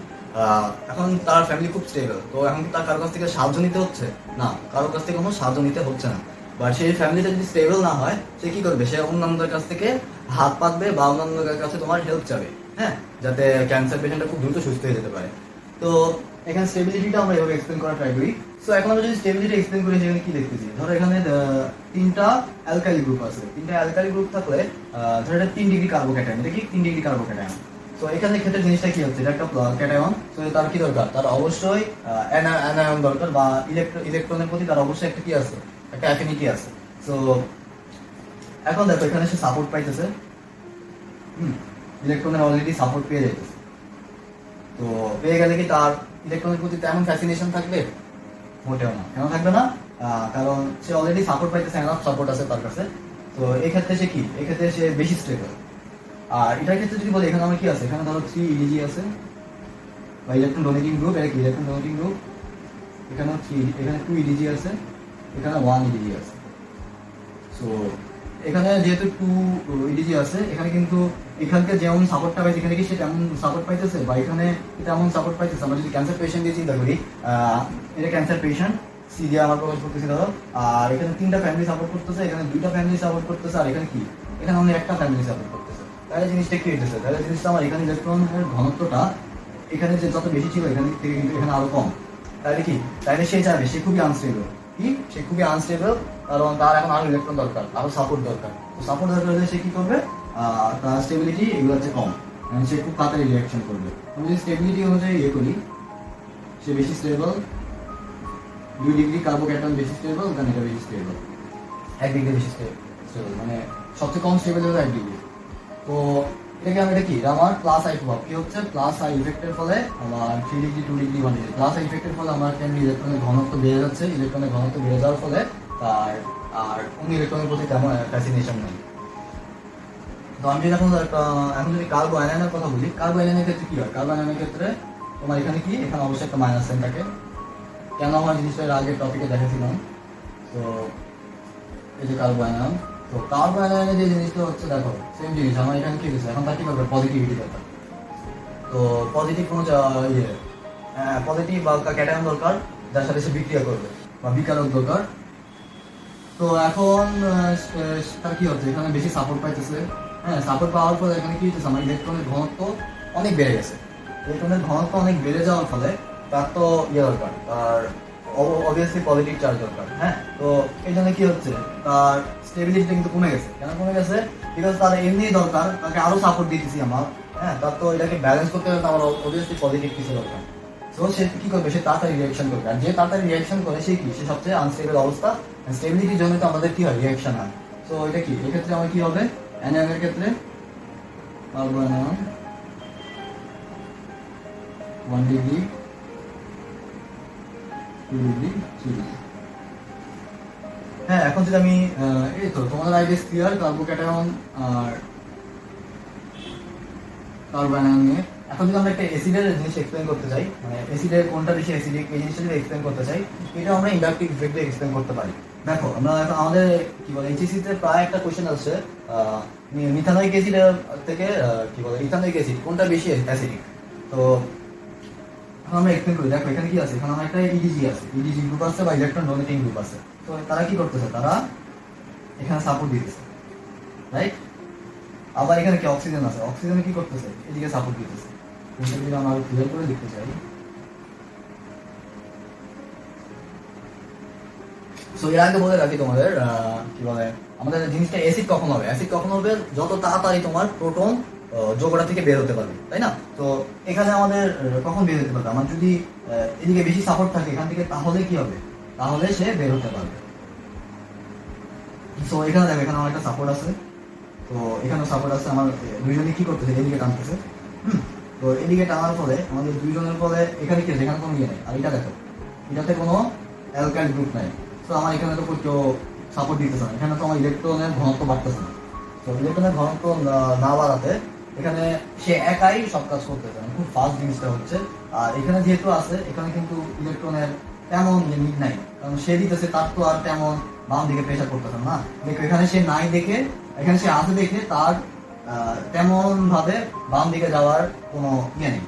এখন তার ফ্যামিলি খুব স্টেবল, তো এখন কি তার কারোর কাছ থেকে সাহায্য নিতে হচ্ছে? না, কারোর কাছ থেকে কোনো সাহায্য নিতে হচ্ছে না। বাট সেই ফ্যামিলিটা যদি স্টেবল না হয়, সে কি করবে, সে অন্যান্যদের কাছ থেকে হাত পাতবে বা অন্যান্যদের কাছে তোমার হেল্প চাবে, হ্যাঁ, যাতে ক্যান্সার পেশেন্টটা খুব দ্রুত সুস্থ হয়ে যেতে পারে। তো এখানে স্টেবিলিটিটা আমরা এভাবে এক্সপ্লেন করার ট্রাই করি। সো এখন আমরা যদি স্টেবিলিটি এক্সপ্লেন করি, সেখানে কি দেখতেছি, ধরো এখানে তিনটা অ্যালকাইল গ্রুপ আছে। তিনটা অ্যালকাইল গ্রুপ থাকলে ধরো এটা 3 ডিগ্রি কার্বোক্যাটায়ন, এটা কি 3 ডিগ্রি কার্বোক্যাটায়ন। তো এখানে ক্ষেত্রে জিনিসটা কি হচ্ছে, এটা একটা ক্যাটায়ন। তো তার কি দরকার, তার অবশ্যই অ্যানায়ন দরকার, বা ইলেকট্রনের প্রতি তার অবশ্যই একটা কি আছে, একটা অ্যাফিনিটি আছে। তো এখন দেখো এখানে সে সাপোর্ট পাইতেছে, ইলেকট্রনের অলরেডি সাপোর্ট পেয়ে যাইতেছে। তো পেয়ে গেলে কি তার ইলেকট্রনের প্রতি তেমন ফ্যাসিনেশন থাকবে? মোটেও না। কেন থাকবে না? কারণ সে অলরেডি সাপোর্ট পাইতেছে, এনাফ সাপোর্ট আছে তার কাছে। তো এই ক্ষেত্রে সে কি, এক্ষেত্রে সে বেশি স্টেবল। আর এটার ক্ষেত্রে যদি বলি, এখানে আমার কি আছে, এখানে ধরো 3 ইডিজি আছে, বা ইলেকট্রন ডোনেটিং গ্রুপ, এটা কি ইলেকট্রন ডোনেটিং গ্রুপ। এখানে 2 ইডিজি আছে, এখানে 1 ইডিজি আছে। সো এখানে যেহেতু 2 ইডিজি আছে, এখানে কিন্তু এখানকে যেমন সাপোর্টটা পাইছে, এখানে কি সে তেমন সাপোর্ট পাইতেছে, বা এখানে তেমন সাপোর্ট পাইতেছে। আমরা যদি ক্যান্সার পেশেন্ট দিয়ে চিন্তা করি, এটা ক্যান্সার পেশেন্ট, সি দিয়ে আমার প্রকাশ করতেছি ধরো, আর এখানে 3টা ফ্যামিলি সাপোর্ট করতেছে, এখানে 2টা ফ্যামিলি সাপোর্ট করতেছে, আর এখানে কি, এখানে অনেক একটা ফ্যামিলি সাপোর্ট করতেছে। তাহলে জিনিসটা কি হইতেছে, তাহলে জিনিসটা আমার এখানে ইলেকট্রনের ঘনত্বটা এখানে যে যত বেশি ছিল, এখানে থেকে কিন্তু এখানে আরো কম। তাহলে কি, তাহলে সে চাইবে, সে খুবই আনস্টেবল। কি, সে খুবই আনস্টেবল, কারণ তার এখন আরো ইলেকট্রন দরকার, আরো সাপোর্ট দরকার। তো সাপোর্ট দরকার হলে সে কি করবে, তার স্টেবিলিটি এগুলো হচ্ছে কম, মানে সে খুব তাড়াতাড়ি রিয়াকশন করবে। আমি যদি স্টেবিলিটি অনুযায়ী ইয়ে করি, সে বেশি স্টেবল, 2 ডিগ্রি কার্বোক্যাটায়ন বেশি স্টেবল, দেন এটা বেশি স্টেবল, 1 ডিগ্রি বেশি স্টেবল, মানে সবচেয়ে কম স্টেবল হলো 1 ডিগ্রি। তো এটাকে আমি, এটা কি, আমার প্লাস আই প্রভাব কি হচ্ছে, প্লাস আই ইফেক্টের ফলে আমার 3 degree 2 degree 1 degree, plus I ইফেক্টের ফলে আমার কেন ইলেকট্রনের ঘনত্ব বেড়ে যাচ্ছে, ইলেকট্রনের ঘনত্ব বেড়ে যাওয়ার ফলে তার আর অন্য ইলেকট্রনের প্রতি তেমন ফ্যাসিনেশন নেই। তো আমি যদি এখন যদি কার্বো আয়নের কথা বলি, কার্বো আয়নের ক্ষেত্রে কি হয়, কার্বো আয়নের ক্ষেত্রে তোমার এখানে কি, এখানে অবশ্যই একটা মাইনাস সাইন থাকে। কেন আমার জিনিসটা এর আগের টপিকে দেখেছিলাম। তো এই যে কার্বো আয়ন, তো কার্বো আয়নের যে জিনিসটা হচ্ছে, দেখো সেম জিনিস আমার এখানে কি হচ্ছে, এখন তার কি করবে, পজিটিভিটি দরকার। তো পজিটিভ কোনো ইয়ে, পজিটিভ বা ক্যাটায়ন দরকার, যার সাথে সে বিক্রিয়া করবে, বা বিকারক দরকার। তো এখন তার কি হচ্ছে, এখানে বেশি সাপোর্ট পাইতেছে। হ্যাঁ, সাপোর্ট পাওয়ার ফলে এখানে কি হচ্ছে, আমার ইলেকট্রনের ঘনত্ব অনেক বেড়ে গেছে। ইলেকট্রনের ঘনত্ব অনেক বেড়ে যাওয়ার ফলে তার তো ইয়ে দরকার, তার অবভিয়াসলি পজিটিভ চার্জ দরকার। হ্যাঁ, তো এই জন্য কি হচ্ছে, তার স্টেবিলিটিটা কিন্তু কমে গেছে। কেন কমে গেছে? বিকজ তার এমনি দরকার, তাকে আরো সাপোর্ট দিতেছি আমার। হ্যাঁ, তার তো এটাকে ব্যালেন্স করতে গেলে আমার অবভিয়াসলি পজিটিভ কিছু দরকার। তো সে কি করবে, সে তাড়াতাড়ি রিয়াকশন করবে, আর যে তাড়াতাড়ি রিয়াকশন করে সে কি, সে সবচেয়ে আনস্টেবল অবস্থা। স্টেবিলিটির জন্য তো আমাদের কি হয়, রিয়াকশন হয়। তো এটা কি, এক্ষেত্রে আমার কি হবে, অ্যানিয়নের ক্ষেত্রে কার্বো অ্যানিয়ন 1 ডিগ্রি 2 ডিগ্রি 3 ডিগ্রি। হ্যাঁ, এখন যদি আমি এই তো তোমাদের আইডিয়া ক্লিয়ার কার্বো ক্যাটায়ন আর কার্বো অ্যানিয়ন নিয়ে। এখন যদি আমরা একটা অ্যাসিডের জিনিস এক্সপ্লেন করতে চাই, মানে অ্যাসিডের কোনটা বেশি অ্যাসিডিক, এই জিনিসটা যদি এক্সপ্লেন করতে চাই, এটা আমরা ইন্ডাকটিভ ইফেক্টে এক্সপ্লেন করতে পারি। দেখো আমরা এখন আমাদের কি বলে, এইচএসসি তে প্রায় একটা কোশ্চেন আসছে, মিথানোইক অ্যাসিড থেকে কি বলে ইথানোইক অ্যাসিড কোনটা বেশি অ্যাসিডিক। তো এখন আমরা এক্সপ্লেন করি। দেখো এখানে কি আছে, এখানে আমার একটা ইডিজি আছে, ইডিজি গ্রুপ আছে বা ইলেকট্রন ডোনেটিং গ্রুপ আছে। তো তারা কি করতেছে, তারা এখানে সাপোর্ট দিতেছে, রাইট। আবার এখানে কি অক্সিজেন আছে, অক্সিজেন কি করতেছে, এদিকে সাপোর্ট দিতেছে। কিন্তু যদি আমরা আরো ক্লিয়ার করে দেখতে চাই, সো এর আগে বলে রাখি তোমাদের, কি বলে, আমাদের জিনিসটা অ্যাসিড কখন হবে, অ্যাসিড কখন হবে, যত তাড়াতাড়ি তোমার প্রোটন যোগটা থেকে বের হতে পারবে, তাই না। তো এখানে আমাদের কখন বের হতে পারবে, আমার যদি এদিকে বেশি সাপোর্ট থাকে এখান থেকে, তাহলে কি হবে, তাহলে সে বের হতে পারবে। সো এখানে দেখো, এখানে আমার একটা সাপোর্ট আছে, তো এখানেও সাপোর্ট আছে, আমার দুইজনে কি করতেছে, এদিকে টানতেছে। তো এদিকে টানার ফলে আমাদের দুইজনের ফলে এখানে কি আছে, এখানে কোনো ইয়ে নেই। আর এটা দেখো, এটাতে কোনো অ্যালকাইল গ্রুপ নাই। তো আমার এখানে তো কেউ সাপোর্ট দিতেছে না, এখানে তো আমার ইলেকট্রনের ঘনত্ব বাড়তেছে না। তো ইলেকট্রনের ঘনত্ব না বাড়াতে এখানে সে একাই সব কাজ করতেছে, খুব ফাস্ট জিনিসটা হচ্ছে। আর এখানে যেহেতু আছে, এখানে কিন্তু ইলেকট্রনের তেমন লিমিট নাই, কারণ সে দিতেছে, তার তো আর তেমন বাম দিকে প্রেশার করতেছে না। দেখো এখানে সে নাই দেখে, এখানে সে আছে দেখে তার তেমন ভাবে বাম দিকে যাওয়ার কোনো ইয়ে নেই,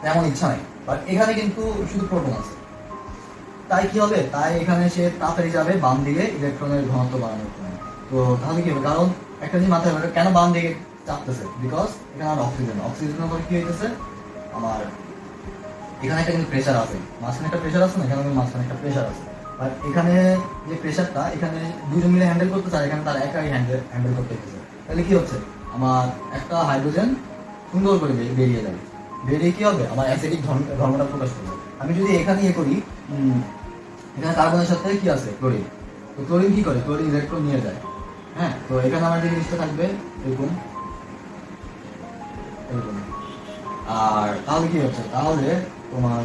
তেমন ইচ্ছা নেই। বাট এখানে কিন্তু শুধু প্রোটন আছে, তাই কি হবে, তাই এখানে সে তাড়াতাড়ি যাবে বাম দিকে ইলেকট্রনের ঘনত্ব বাড়ানোর জন্য। তো তাহলে কি হবে, কারণ একটা জিনিস মাথায় রাখবে, কেন বাম দিকে চাপতেছে, বিকজ এখানে আমার অক্সিজেনের উপর কি হইতেছে, আমার এখানে একটা কিন্তু প্রেশার আছে, মাঝখানে একটা প্রেশার আছে না, এখানে মাঝখানে একটা প্রেশার আছে। বাট এখানে যে প্রেশারটা, এখানে দুজন মিলে হ্যান্ডেল করতে চায়, এখানে তার একাই হ্যান্ডেল করতে হচ্ছে। তাহলে কি হচ্ছে, আমার একটা হাইড্রোজেন সুন্দর করে বেরিয়ে যাবে, বেরিয়ে কি হবে, আমার অ্যাসিডিক ধর্মটা প্রকাশ করবে। আমি যদি এখানে ইয়ে করি, এখানে কার্বনের সাথে কি আছে, ক্লোরিন। তো ক্লোরিন কি করে, ক্লোরিন ইলেকট্রন নিয়ে যায়। হ্যাঁ, তো এখানে আমার যে জিনিসটা থাকবে এরকম এরকম। আর তাহলে কি হচ্ছে, তাহলে তোমার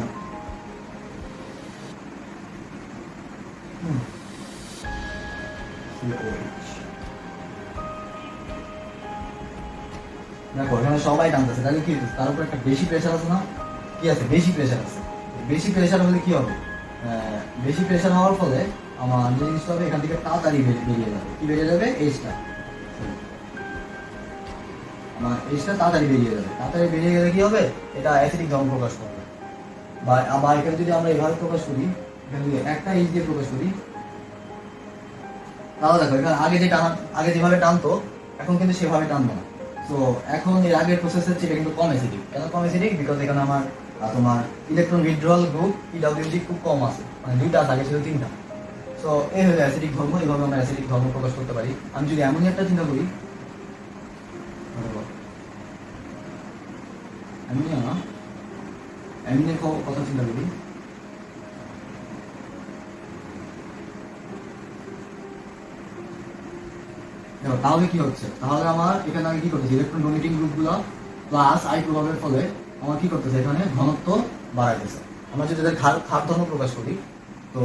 দেখো এখানে সবাই টানতেছে, তাহলে কি হচ্ছে, তার উপর একটা বেশি প্রেশার আছে না, কি আছে, বেশি প্রেশার আছে। বেশি প্রেশার হলে কি হবে, বেশি প্রেশার হওয়ার ফলে আমার যে জিনিসটা হবে, এখান থেকে তাড়াতাড়ি বেরিয়ে যাবে, কি বেরিয়ে যাবে, এইচটা, আমার এইচটা তাড়াতাড়ি বেরিয়ে যাবে। তাড়াতাড়ি বেরিয়ে গেলে কি হবে, এটা অ্যাসিডিক ধর্ম প্রকাশ করবে। বা আবার এখানে যদি আমরা এভাবে প্রকাশ করি, এখানে যদি একটা এইচ দিয়ে প্রকাশ করি, তাহলে দেখো এখানে আগে যেভাবে টানতো, এখন কিন্তু সেভাবে টানবো না। তো এখন এর আগের প্রসেসের চেয়ে কিন্তু কম অ্যাসিডিক। কেন কম অ্যাসিডিক, বিকজ এখানে আমার তোমার ইলেকট্রন উইথড্রয়াল গ্রুপ পিডব্লিউজি খুব কম আছে, মানে দুইটা আছে, আগে ছিল তিনটা। তো এই হলো অ্যাসিডিক ধর্ম, এইভাবে আমরা অ্যাসিডিক ধর্ম প্রকাশ করতে পারি। আমি যদি অ্যামোনিয়াটা চিন্তা করি, অ্যামোনিয়ার কথা চিন্তা করি, তাহলে কি হচ্ছে, তাহলে আমার এখানে আমি কি করতেছি, ইলেকট্রন ডোনেটিং গ্রুপগুলো প্লাস আই প্রভাবের ফলে আমার কি করতেছে, এখানে ঘনত্ব বাড়াইতেছে। আমরা যদি এদের ক্ষার ধর্ম প্রকাশ করি, তো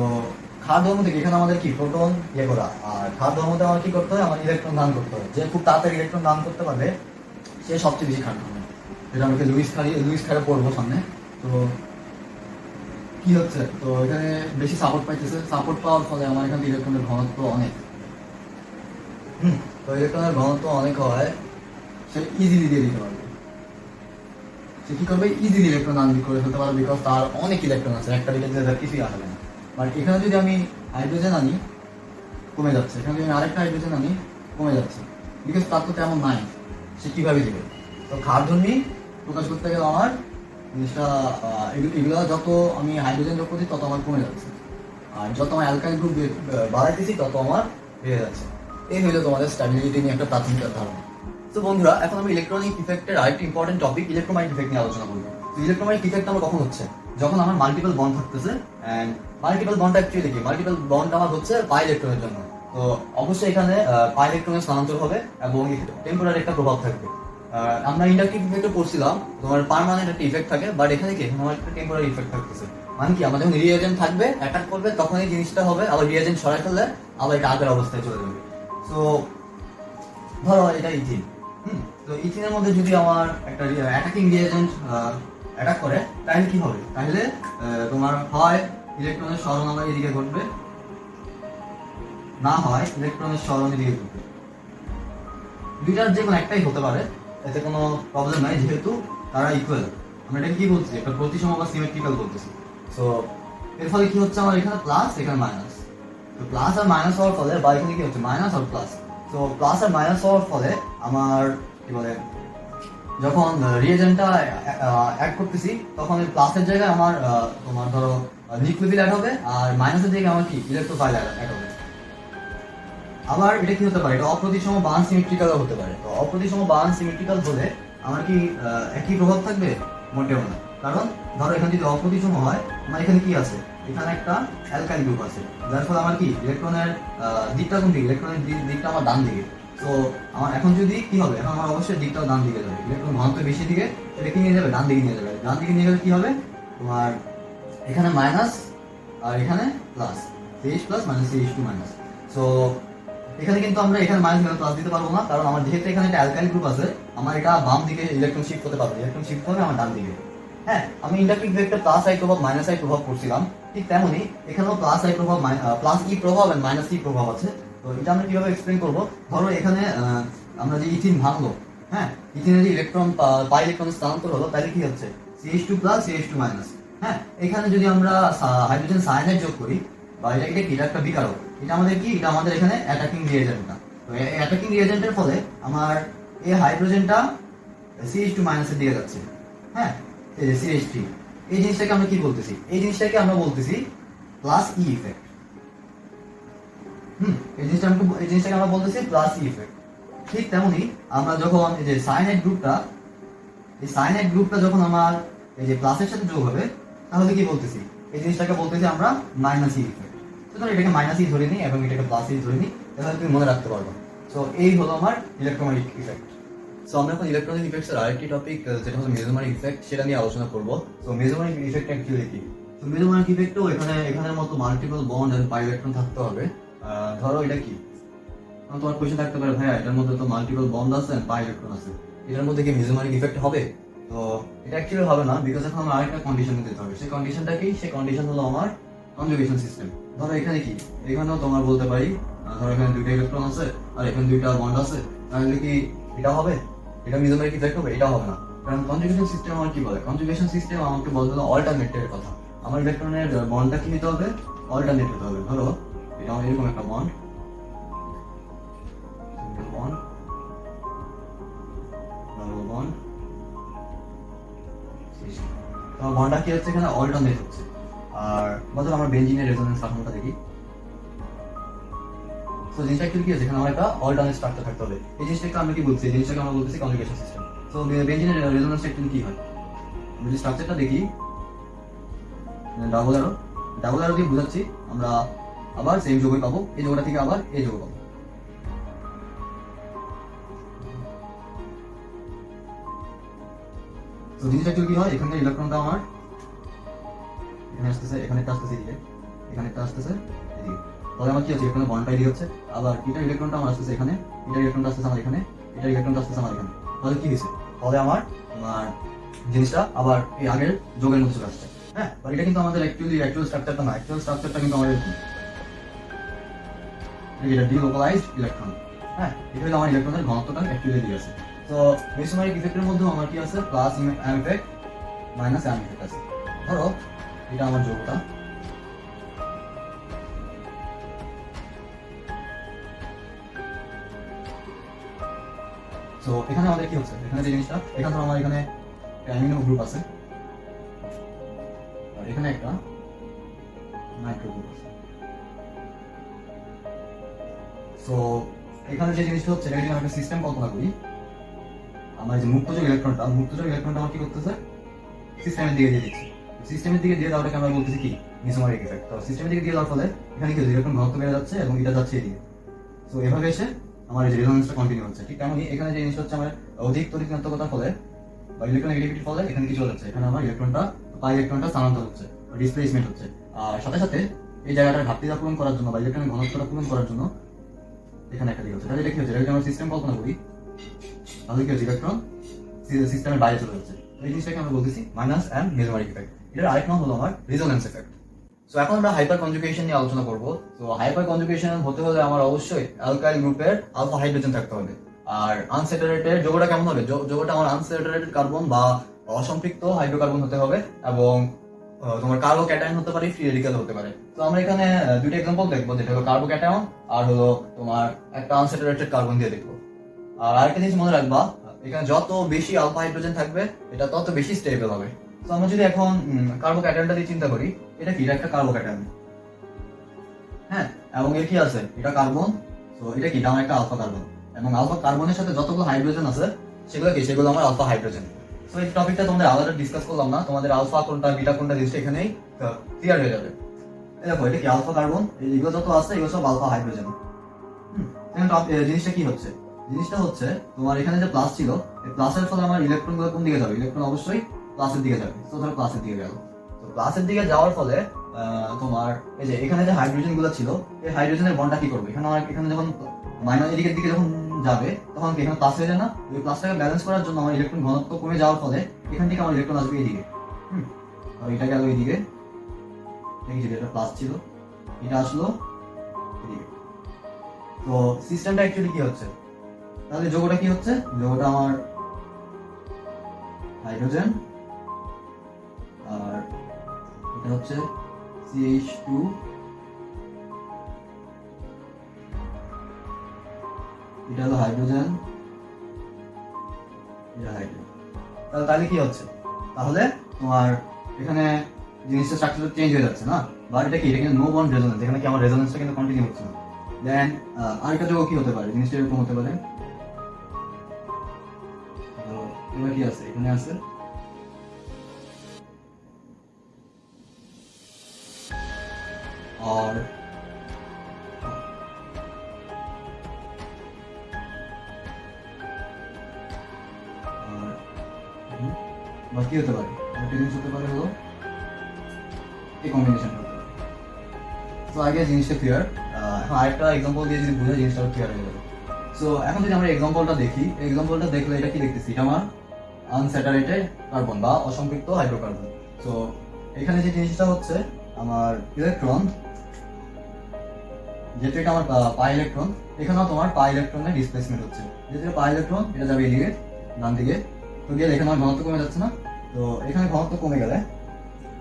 ক্ষার ধর্ম থেকে এখানে আমাদের কি প্রোটন ইয়ে করা, আর ক্ষার ধর্মতে আমার কি করতে হয়, আমার ইলেকট্রন দান করতে হয়। যে খুব তাড়াতাড়ি ইলেকট্রন দান করতে পারবে, সে সবচেয়ে বেশি ক্ষার ধর্ম, যেটা আমাকে লুইস খারে পড়বো সামনে। তো কি হচ্ছে, তো এখানে বেশি সাপোর্ট পাইতেছে, সাপোর্ট পাওয়ার ফলে আমার এখানে ইলেকট্রনের ঘনত্ব অনেক, তো ইলেকট্রনের ঘনত্ব অনেক হয়, সে ইজিলি দিয়ে দিতে পারবে। সে কি করবে, ইজিলি ইলেকট্রন আনলিক করে ফেলতে পারবে, বিকজ তার অনেক ইলেকট্রন আছে, একটা দিকে কিছুই আসবে না। বাট এখানে যদি আমি হাইড্রোজেন আনি, কমে যাচ্ছে, এখানে যদি আমি আরেকটা হাইড্রোজেন আনি, কমে যাচ্ছে, বিকজ তার তো তেমন নাই, সে কিভাবে দিবে। তো ক্ষারধর্মী প্রকাশ করতে গেলে আমার জিনিসটা এগুলো যত আমি হাইড্রোজেন যোগ করছি, তত আমার কমে যাচ্ছে, আর যত আমার অ্যালকাইল গ্রুপ বাড়াইতেছি, তত আমার বেড়ে যাচ্ছে। এই হলো তোমাদের স্ট্যাবিলিটি নিয়ে একটা প্রাথমিক ধারণা। তো বন্ধুরা, এখন আমি ইলেকট্রনিক ইফেক্টের আরেকটি ইম্পর্টেন্ট টপিক, ইলেকট্রোম্যাগনেটিক ইফেক্ট নিয়ে আলোচনা করবো। তো ইলেকট্রোম্যাগনেটিক ইফেক্ট আমার কখন হচ্ছে, যখন আমার মাল্টিপল বন্ড থাকতেছে, এন্ড মাল্টিপল বন্ড অ্যাকচুয়ালি কি, মাল্টিপল বন্ড আমার হচ্ছে পাই ইলেকট্রনের জন্য। তো অবশ্যই এখানে পাই ইলেকট্রনের স্থানান্তর হবে এবং টেম্পোরারি একটা প্রভাব থাকবে। আমরা ইন্ডাকটিভ ইফেক্টে পড়ছিলাম, তোমার পার্মানেন্ট একটা ইফেক্ট থাকে, বাট এখানে কি আমার একটা টেম্পোরারি ইফেক্ট থাকতেছে। মানে কি, আমাদের যখন রিএজেন্ট থাকবে, অ্যাটাক করবে, তখন এই জিনিসটা হবে, আবার রিএজেন্ট সরাই ফেললে আবার এটা আগের অবস্থায় চলে যাবে। তো ধরো এটা ইথিন, তো ইথিনের মধ্যে যদি আমার একটা অ্যাটাকিং রিএজেন্ট অ্যাটাক করে, তাহলে কি হবে, তাহলে তোমার হয় ইলেকট্রনের সরণ আমার এদিকে ঘটবে, না হয় ইলেকট্রনের সরণ এদিকে ঘটবে। দুইটার যে কোনো একটাই হতে পারে, এতে কোনো প্রবলেম নাই, যেহেতু তারা ইকুয়াল। আমরা এটাকে কি বলছি, একটা প্রতিসম বা সিমেট্রিক্যাল বলতেছি। সো এর ফলে কি হচ্ছে, আমার এখানে প্লাস, এখানে মাইনাস। তো প্লাস আর মাইনাস হওয়ার ফলে, বা এখানে কি হচ্ছে, মাইনাস আর প্লাস। তো প্লাস আর মাইনাস হওয়ার ফলে আমার কি বলে, যখন রিএজেন্টটা অ্যাড করতেছি, তখন প্লাসের জায়গায় আমার তোমার ধরো লিকুইড অ্যাড হবে, আর মাইনাসের জায়গায় আমার কি ইলেকট্রোফাইল অ্যাড হবে। আবার এটা কি হতে পারে, এটা অপ্রতিসম বা আনসিমেট্রিক্যালও হতে পারে। তো অপ্রতিসম বা আনসিমেট্রিক্যাল হলে আমার কি একই প্রভাব থাকবে, মোটেও না। কারণ ধরো এখানে যদি অপ্রতিসম হয়, আমার এখানে কি আছে, এখানে একটা অ্যালকাইল গ্রুপ আছে, যার ফলে আমার কি ইলেকট্রনের দিকটা কোন দিকে, ইলেকট্রনের দিকটা আমার ডান দিকে। তো আমার এখন যদি কি হবে, এখন আমার অবশ্যই দিকটাও ডান দিকে যাবে, ইলেকট্রন ঘনত্ব বেশি দিকে, এটা কি নিয়ে যাবে, ডান দিকে নিয়ে যাবে। ডান দিকে নিয়ে গেলে কি হবে, তোমার এখানে মাইনাস আর এখানে plus, CH plus minus CH2 minus. So এখানে কিন্তু আমরা এখানে মাইনাস এখানে প্লাস দিতে পারবো না, কারণ আমার যেহেতু এখানে একটা অ্যালকাইল গ্রুপ আছে, আমার এটা বাম দিকে ইলেকট্রন শিফট করতে পারবে, ইলেকট্রন শিফট হবে আমার ডান দিকে। হ্যাঁ, আমি ইন্ডাকটিভ ভেক্টর প্লাস আই প্রভাব মাইনাস আই প্রভাব করছিলাম, ঠিক তেমনি এখানেও প্লাস আই প্রভাব প্লাস ই প্রভাব আর মাইনাস ই প্রভাব আছে। তো এটা আমরা কিভাবে এক্সপ্লেন করবো, ধরো এখানে আমরা যে ইথিন ভাঙলো, হ্যাঁ, ইথিনের যে ইলেকট্রন পাই ইলেকট্রন স্থানান্তর হলো, তাহলে কি হচ্ছে CH2 প্লাস CH2 মাইনাস। হ্যাঁ, এখানে যদি আমরা হাইড্রোজেন সায়ানাইড যোগ করি, বা এটা কি, এটা একটা বিকারক, এটা আমাদের কি, এটা আমাদের এখানে অ্যাটাকিং রিয়েজেন্ট না। তো অ্যাটাকিং রিয়েজেন্টের ফলে আমার এই হাইড্রোজেনটা CH2 মাইনাসের দিকে যাচ্ছে। হ্যাঁ, এই যে CH3, এই জিনিসটাকে আমরা কি বলতেছি, এই জিনিসটাকে আমরা বলতেছি প্লাস ই ইফেক্ট। এই জিনিসটাকে আমরা বলতেছি প্লাস ই ইফেক্ট। ঠিক তেমনি আমরা যখন এই যে সায়ানাইড গ্রুপটা, এই সায়ানাইড গ্রুপটা যখন আমার এই যে প্লাসের সাথে যোগ হবে, তাহলে কি বলতেছি, এই জিনিসটাকে বলতেছি আমরা মাইনাস ই ইফেক্ট। সুতরাং এটাকে মাইনাস ই ধরে নিই এবং এটাকে প্লাস ই ধরে নিই, তাহলে তুমি মনে রাখতে পারবে। সো এই হলো আমার ইলেকট্রোম্যাগনেটিক ইফেক্ট। সো আমরা এখন ইলেকট্রনিক ইফেক্টসের আরেকটি টপিক, যেটা হলো মেসোম্যারিক ইফেক্ট, সেটা নিয়ে আলোচনা করব। সো মেসোম্যারিক ইফেক্ট অ্যাকচুয়ালি কি? তো মেসোম্যারিক ইফেক্টও এখানের মতো multiple bond and pi electron থাকতে হবে। ধরো এটা কি, তোমার কোয়েশ্চেন থাকতে পারে, ভাইয়া এটার মধ্যে তো মাল্টিপল বন্ড আছে, পাই ইলেকট্রন আছে, এটার মধ্যে কি মেসোম্যারিক ইফেক্ট হবে? তো এটা অ্যাকচুয়ালি হবে না, বিকজ এখন আমার আরেকটা কন্ডিশন দিতে হবে। সেই কন্ডিশনটা কি? সেই কন্ডিশন হলো আমার কনজুগেশন সিস্টেম। ধরো এখানে কি, এখানেও তোমার বলতে পারি, ধরো এখানে দুইটা ইলেকট্রন আছে আর এখানে দুইটা বন্ড আছে, তাহলে কি এটা হবে? এটা মেসোম্যারিক ইফেক্ট হবে? এটা হবে না, কারণ কনজুগেশন সিস্টেম আমার কি বলে, কনজুগেশন সিস্টেম আমাকে বলতে হলো অল্টারনেটের কথা। আমার ইলেকট্রনের বন্ডটা কি নিতে হবে, অল্টারনেট হতে হবে। ধরো এটা আমার এরকম একটা বন্ড, বন্ড, ডাবল বন্ড, তোমার বন্ডটা কি হচ্ছে, এখানে অল্টারনেট হচ্ছে। আর বলতে আমার বেঞ্জিনের রেজোনেন্স কাঠামোটা দেখি। সো জিনিসটা কি আছে, এখানে আমার একটা অল্টারনেট স্ট্রাকচার থাকতে হবে। এই জিনিসটাকে আমরা কি বলছি, এই জিনিসটাকে আমরা বলতেছি কনজুগেশন সিস্টেম। সো বেঞ্জিনের রেজোনেন্স স্ট্রাকচার কি হয়, যদি স্ট্রাকচারটা দেখি, ডাবল অ্যারো দিয়ে বোঝাচ্ছি, আমরা আবার সেম যোগই পাবো, এই যোগটা থেকে আবার এই যোগ পাবো। তো জিনিসটা কি হয়, এখানে ইলেকট্রনটা আমার এখানে আসতেছে, এখানে একটা আসতেছে এদিকে, এখানে একটা আসতেছে এদিকে, তাহলে আমার কি হচ্ছে, এখানে বন্ডটা এদিকে হচ্ছে, আবার এটা ইলেকট্রনটা আমার আসতেছে এখানে, এটা ইলেকট্রনটা আসতেছে আমার এখানে, এটা ইলেকট্রনটা আসতেছে আমার এখানে। তাহলে কি হয়েছে, তাহলে আমার জিনিসটা আবার এই আগের যোগের মধ্যে চলে আসছে। হ্যাঁ, বাট এটা কিন্তু আমাদের অ্যাকচুয়াল স্ট্রাকচারটা না, অ্যাকচুয়াল স্ট্রাকচারটা কিন্তু আমাদের এটা ডিলোকালাইজড ইলেকট্রন। হ্যাঁ, এটা হলো আমার ইলেকট্রনের ঘনত্বটা অ্যাকচুয়ালি দিয়ে আছে। তো মেসোম্যারিক ইফেক্টের মধ্যে আমার কি আছে, plus M effect minus M effect আছে। ধরো এটা আমার যোগটা, সো এখানে আমাদের কি হচ্ছে, এখানে যে জিনিসটা, এখানে আমার এখানে অ্যামিনো গ্রুপ আছে আর এখানে একটা নাইট্রো গ্রুপ আছে। সো এখানে যে জিনিসটা হচ্ছে, এটা যদি আমরা একটা সিস্টেম কল্পনা করি, আমার যে মুক্তযোগ ইলেকট্রনটা আমার কি করতেছে, সিস্টেমের দিকে দিয়ে দিচ্ছে। সিস্টেমের দিকে দিয়ে দেওয়াটাকে আমরা বলতেছি কি, মেসোম্যারিক ইফেক্ট। তো সিস্টেমের দিকে দিয়ে দেওয়ার ফলে এখানে কি ইলেকট্রন ঘনত্ব বেড়ে যাচ্ছে এবং এটা যাচ্ছে এদিকে। সো এভাবে এসে আমার এই রেজোনেন্সটা কন্টিনিউ হচ্ছে। ঠিক তেমনই এখানে যে জিনিসটা হচ্ছে, আমার অধিক তড়িৎ-ঋণাত্মকতার ফলে বা ইলেকট্রন নেগেটিভিটির ফলে এখানে কি চলে যাচ্ছে, এখানে আমার পাই ইলেকট্রনটা স্থানান্তর হচ্ছে, ডিসপ্লেসমেন্ট হচ্ছে। আর সাথে সাথে এই জায়গাটার ঘাটতিটা পূরণ করার জন্য বা ইলেকট্রনের ঘনত্বটা পূরণ করার জন্য এখানে একটা দিকে হচ্ছে। তাহলে এটা কি হচ্ছে, এটা যদি আমরা সিস্টেম কল্পনা করি, তাহলে কি হচ্ছে, ইলেকট্রন সিস্টেমের বাইরে চলে যাচ্ছে। এই জিনিসটাকে আমরা বলতেছি মাইনাস এন্ড মেসোম্যারিক ইফেক্ট। এটার আরেক নাম হলো আমার রেজোনেন্স ইফেক্ট। সো এখন আমরা হাইপার কনজুগেশন নিয়ে আলোচনা করব। তো হাইপার কনজুগেশন হতে হলে আমার অবশ্যই অ্যালকাইল গ্রুপের আলফা হাইড্রোজেন থাকতে হবে। আর আনস্যাচুরেটেড যোগটা কেমন হবে, যোগটা আমার আনস্যাচুরেটেড কার্বন বা অসম্পৃক্ত হাইড্রোকার্বন হতে হবে, এবং তোমার কার্বোক্যাটায়ন হতে পারে, ফ্রি রেডিক্যাল হতে পারে। তো আমরা এখানে দুইটা এক্সাম্পল দেখবো, যেটা হলো কার্বোক্যাটায়ন আর হলো তোমার একটা আনস্যাচুরেটেড কার্বন দিয়ে দেখবো। আর আরেকটা জিনিস মনে রাখবা, এখানে যত বেশি আলফা হাইড্রোজেন থাকবে এটা তত বেশি স্টেবল হবে। তো আমরা যদি এখন কার্বোক্যাটায়নটা দিয়ে চিন্তা করি, এটা কি, এটা একটা কার্বোক্যাটায়ন। হ্যাঁ, এবং এর কি আছে, এটা কার্বন। তো এটা কি, এটা আমার একটা আলফা কার্বন, এবং আলফা কার্বনের সাথে যতগুলো হাইড্রোজেন আছে সেগুলো কি, সেগুলো আমার আলফা হাইড্রোজেন। সো এই টপিকটা তোমাদের আলাদা ডিসকাস করলাম না, তোমাদের আলফা কোনটা বিটা কোনটা জিনিসটা এখানেই ক্লিয়ার হয়ে যাবে। দেখো এটা কি আলফা কার্বন, এগুলো যত আছে এগুলো সব আলফা হাইড্রোজেন। জিনিসটা কি হচ্ছে, জিনিসটা হচ্ছে তোমার এখানে যে প্লাস ছিল, এই প্লাসের ফলে আমার ইলেকট্রন গুলো কোন দিকে যাবে, ইলেকট্রন অবশ্যই প্লাসের দিকে যাবে। তো ধরো প্লাসের দিকে গেল, তো প্লাসের দিকে যাওয়ার ফলে তোমার এই যে এখানে যে হাইড্রোজেন গুলো ছিল, এই হাইড্রোজেনের বন্ডটা কি করবে, এখানে যখন মাইনাস এদিকের দিকে যখন যাবে তখন এখানে প্লাস হয়ে যায় না, ওই প্লাসটাকে ব্যালেন্স করার জন্য আমার ইলেকট্রন ঘনত্ব কমে যাওয়ার ফলে এখান থেকে আমার ইলেকট্রন আসবে এইদিকে। আর এটা গেল এইদিকে, এটা প্লাস ছিল, এটা আসলো এদিকে। তো সিস্টেমটা অ্যাকচুয়ালি কি হচ্ছে, তাহলে যৌগটা কি হচ্ছে, যৌগটা আমার হাইড্রোজেন আর এটা হচ্ছে CH2, এটা হলো হাইড্রোজেন, এটা হাইড্রোজেন। তাহলে কি হচ্ছে, তাহলে তোমার এখানে জিনিসটা স্ট্রাকচার চেঞ্জ হয়ে যাচ্ছে না, বা এটা কি, এটা কিন্তু নো বন্ড রেজোনেন্স, এখানে কি আমার রেজোনেন্সটা কিন্তু কন্টিনিউ হচ্ছে না। দেন আরেকটা যৌগ কি হতে পারে, জিনিসটা এরকম হতে পারে, এবার কি আছে, এখানে আছে আর বা কি হতে পারে, জিনিস হতে পারে হলো এই কম্বিনেশন হতে পারে। তো আগে জিনিসটা ক্লিয়ার, এখন আরেকটা এক্সাম্পল দিয়ে যদি বুঝে জিনিসটা ক্লিয়ার হয়ে যাবে। সো এখন যদি আমরা এক্সাম্পলটা দেখি, এক্সাম্পলটা দেখলে এটা কি দেখতেছি, এটা আমার আনস্যাচুরেটেড কার্বন বা অসম্পৃক্ত হাইড্রোকার্বন। সো এখানে যে জিনিসটা হচ্ছে আমার ইলেকট্রন, যেহেতু এটা আমার পাই ইলেকট্রন, এখানেও তোমার পাই ইলেকট্রনের ডিসপ্লেসমেন্ট হচ্ছে, যেহেতু পাই ইলেকট্রন এটা যাবে এদিকে ডান দিকে, তো গেলে এখানে আমার ঘনত্ব কমে যাচ্ছে না, তো এখানে ঘনত্ব কমে গেলে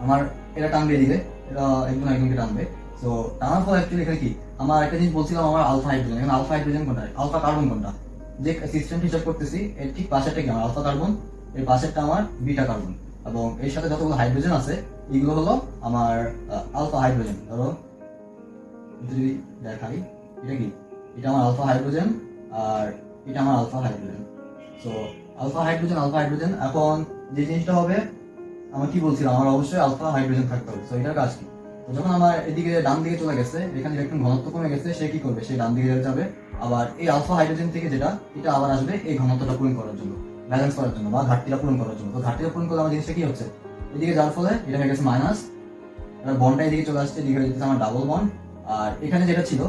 আমার এটা টানবে এদিকে, এটা একদমকে টানবে। সো টানার ফলে অ্যাকচুয়ালি এখানে কি, আমার একটা জিনিস বলছিলাম আমার আলফা হাইড্রোজেন, এখানে আলফা হাইড্রোজেন কোনটা, আলফা কার্বন কোনটা, যে সিস্টেম হিসাব করতেছি এর ঠিক পাশেরটা কি আমার আলফা কার্বন, এর পাশেরটা আমার বিটা কার্বন, এবং এর সাথে যতগুলো হাইড্রোজেন আছে এগুলো হলো আমার আলফা হাইড্রোজেন। ধরো যদি দেখাই, এটা কি, এটা আমার আলফা হাইড্রোজেন আর এটা আমার alpha hydrogen. So alpha hydrogen alpha hydrogen, এখন যে জিনিসটা হবে আমার কি বলছিলাম, আমার অবশ্যই আলফা হাইড্রোজেন থাকতে হবে। সো এটার কাজ কি, তো যখন আমার এদিকে ডান দিকে চলে গেছে, এখানে ইলেকট্রন ঘনত্ব কমে গেছে, সে কি করবে, সে ডান দিকে যাবে, আবার এই আলফা হাইড্রোজেন থেকে যেটা, এটা আবার আসবে এই ঘনত্বটা পূরণ করার জন্য, ব্যালেন্স করার জন্য বা ঘাটতিটা পূরণ করার জন্য। তো ঘাটতিটা পূরণ করলে আমার জিনিসটা কি হচ্ছে, এদিকে যাওয়ার ফলে এটা হয়ে গেছে মাইনাস, এবার বন্ডটা এদিকে চলে আসছে, এদিকে হয়ে যেতেছে আমার ডাবল বন্ড, আর এখানে যেটা ছিল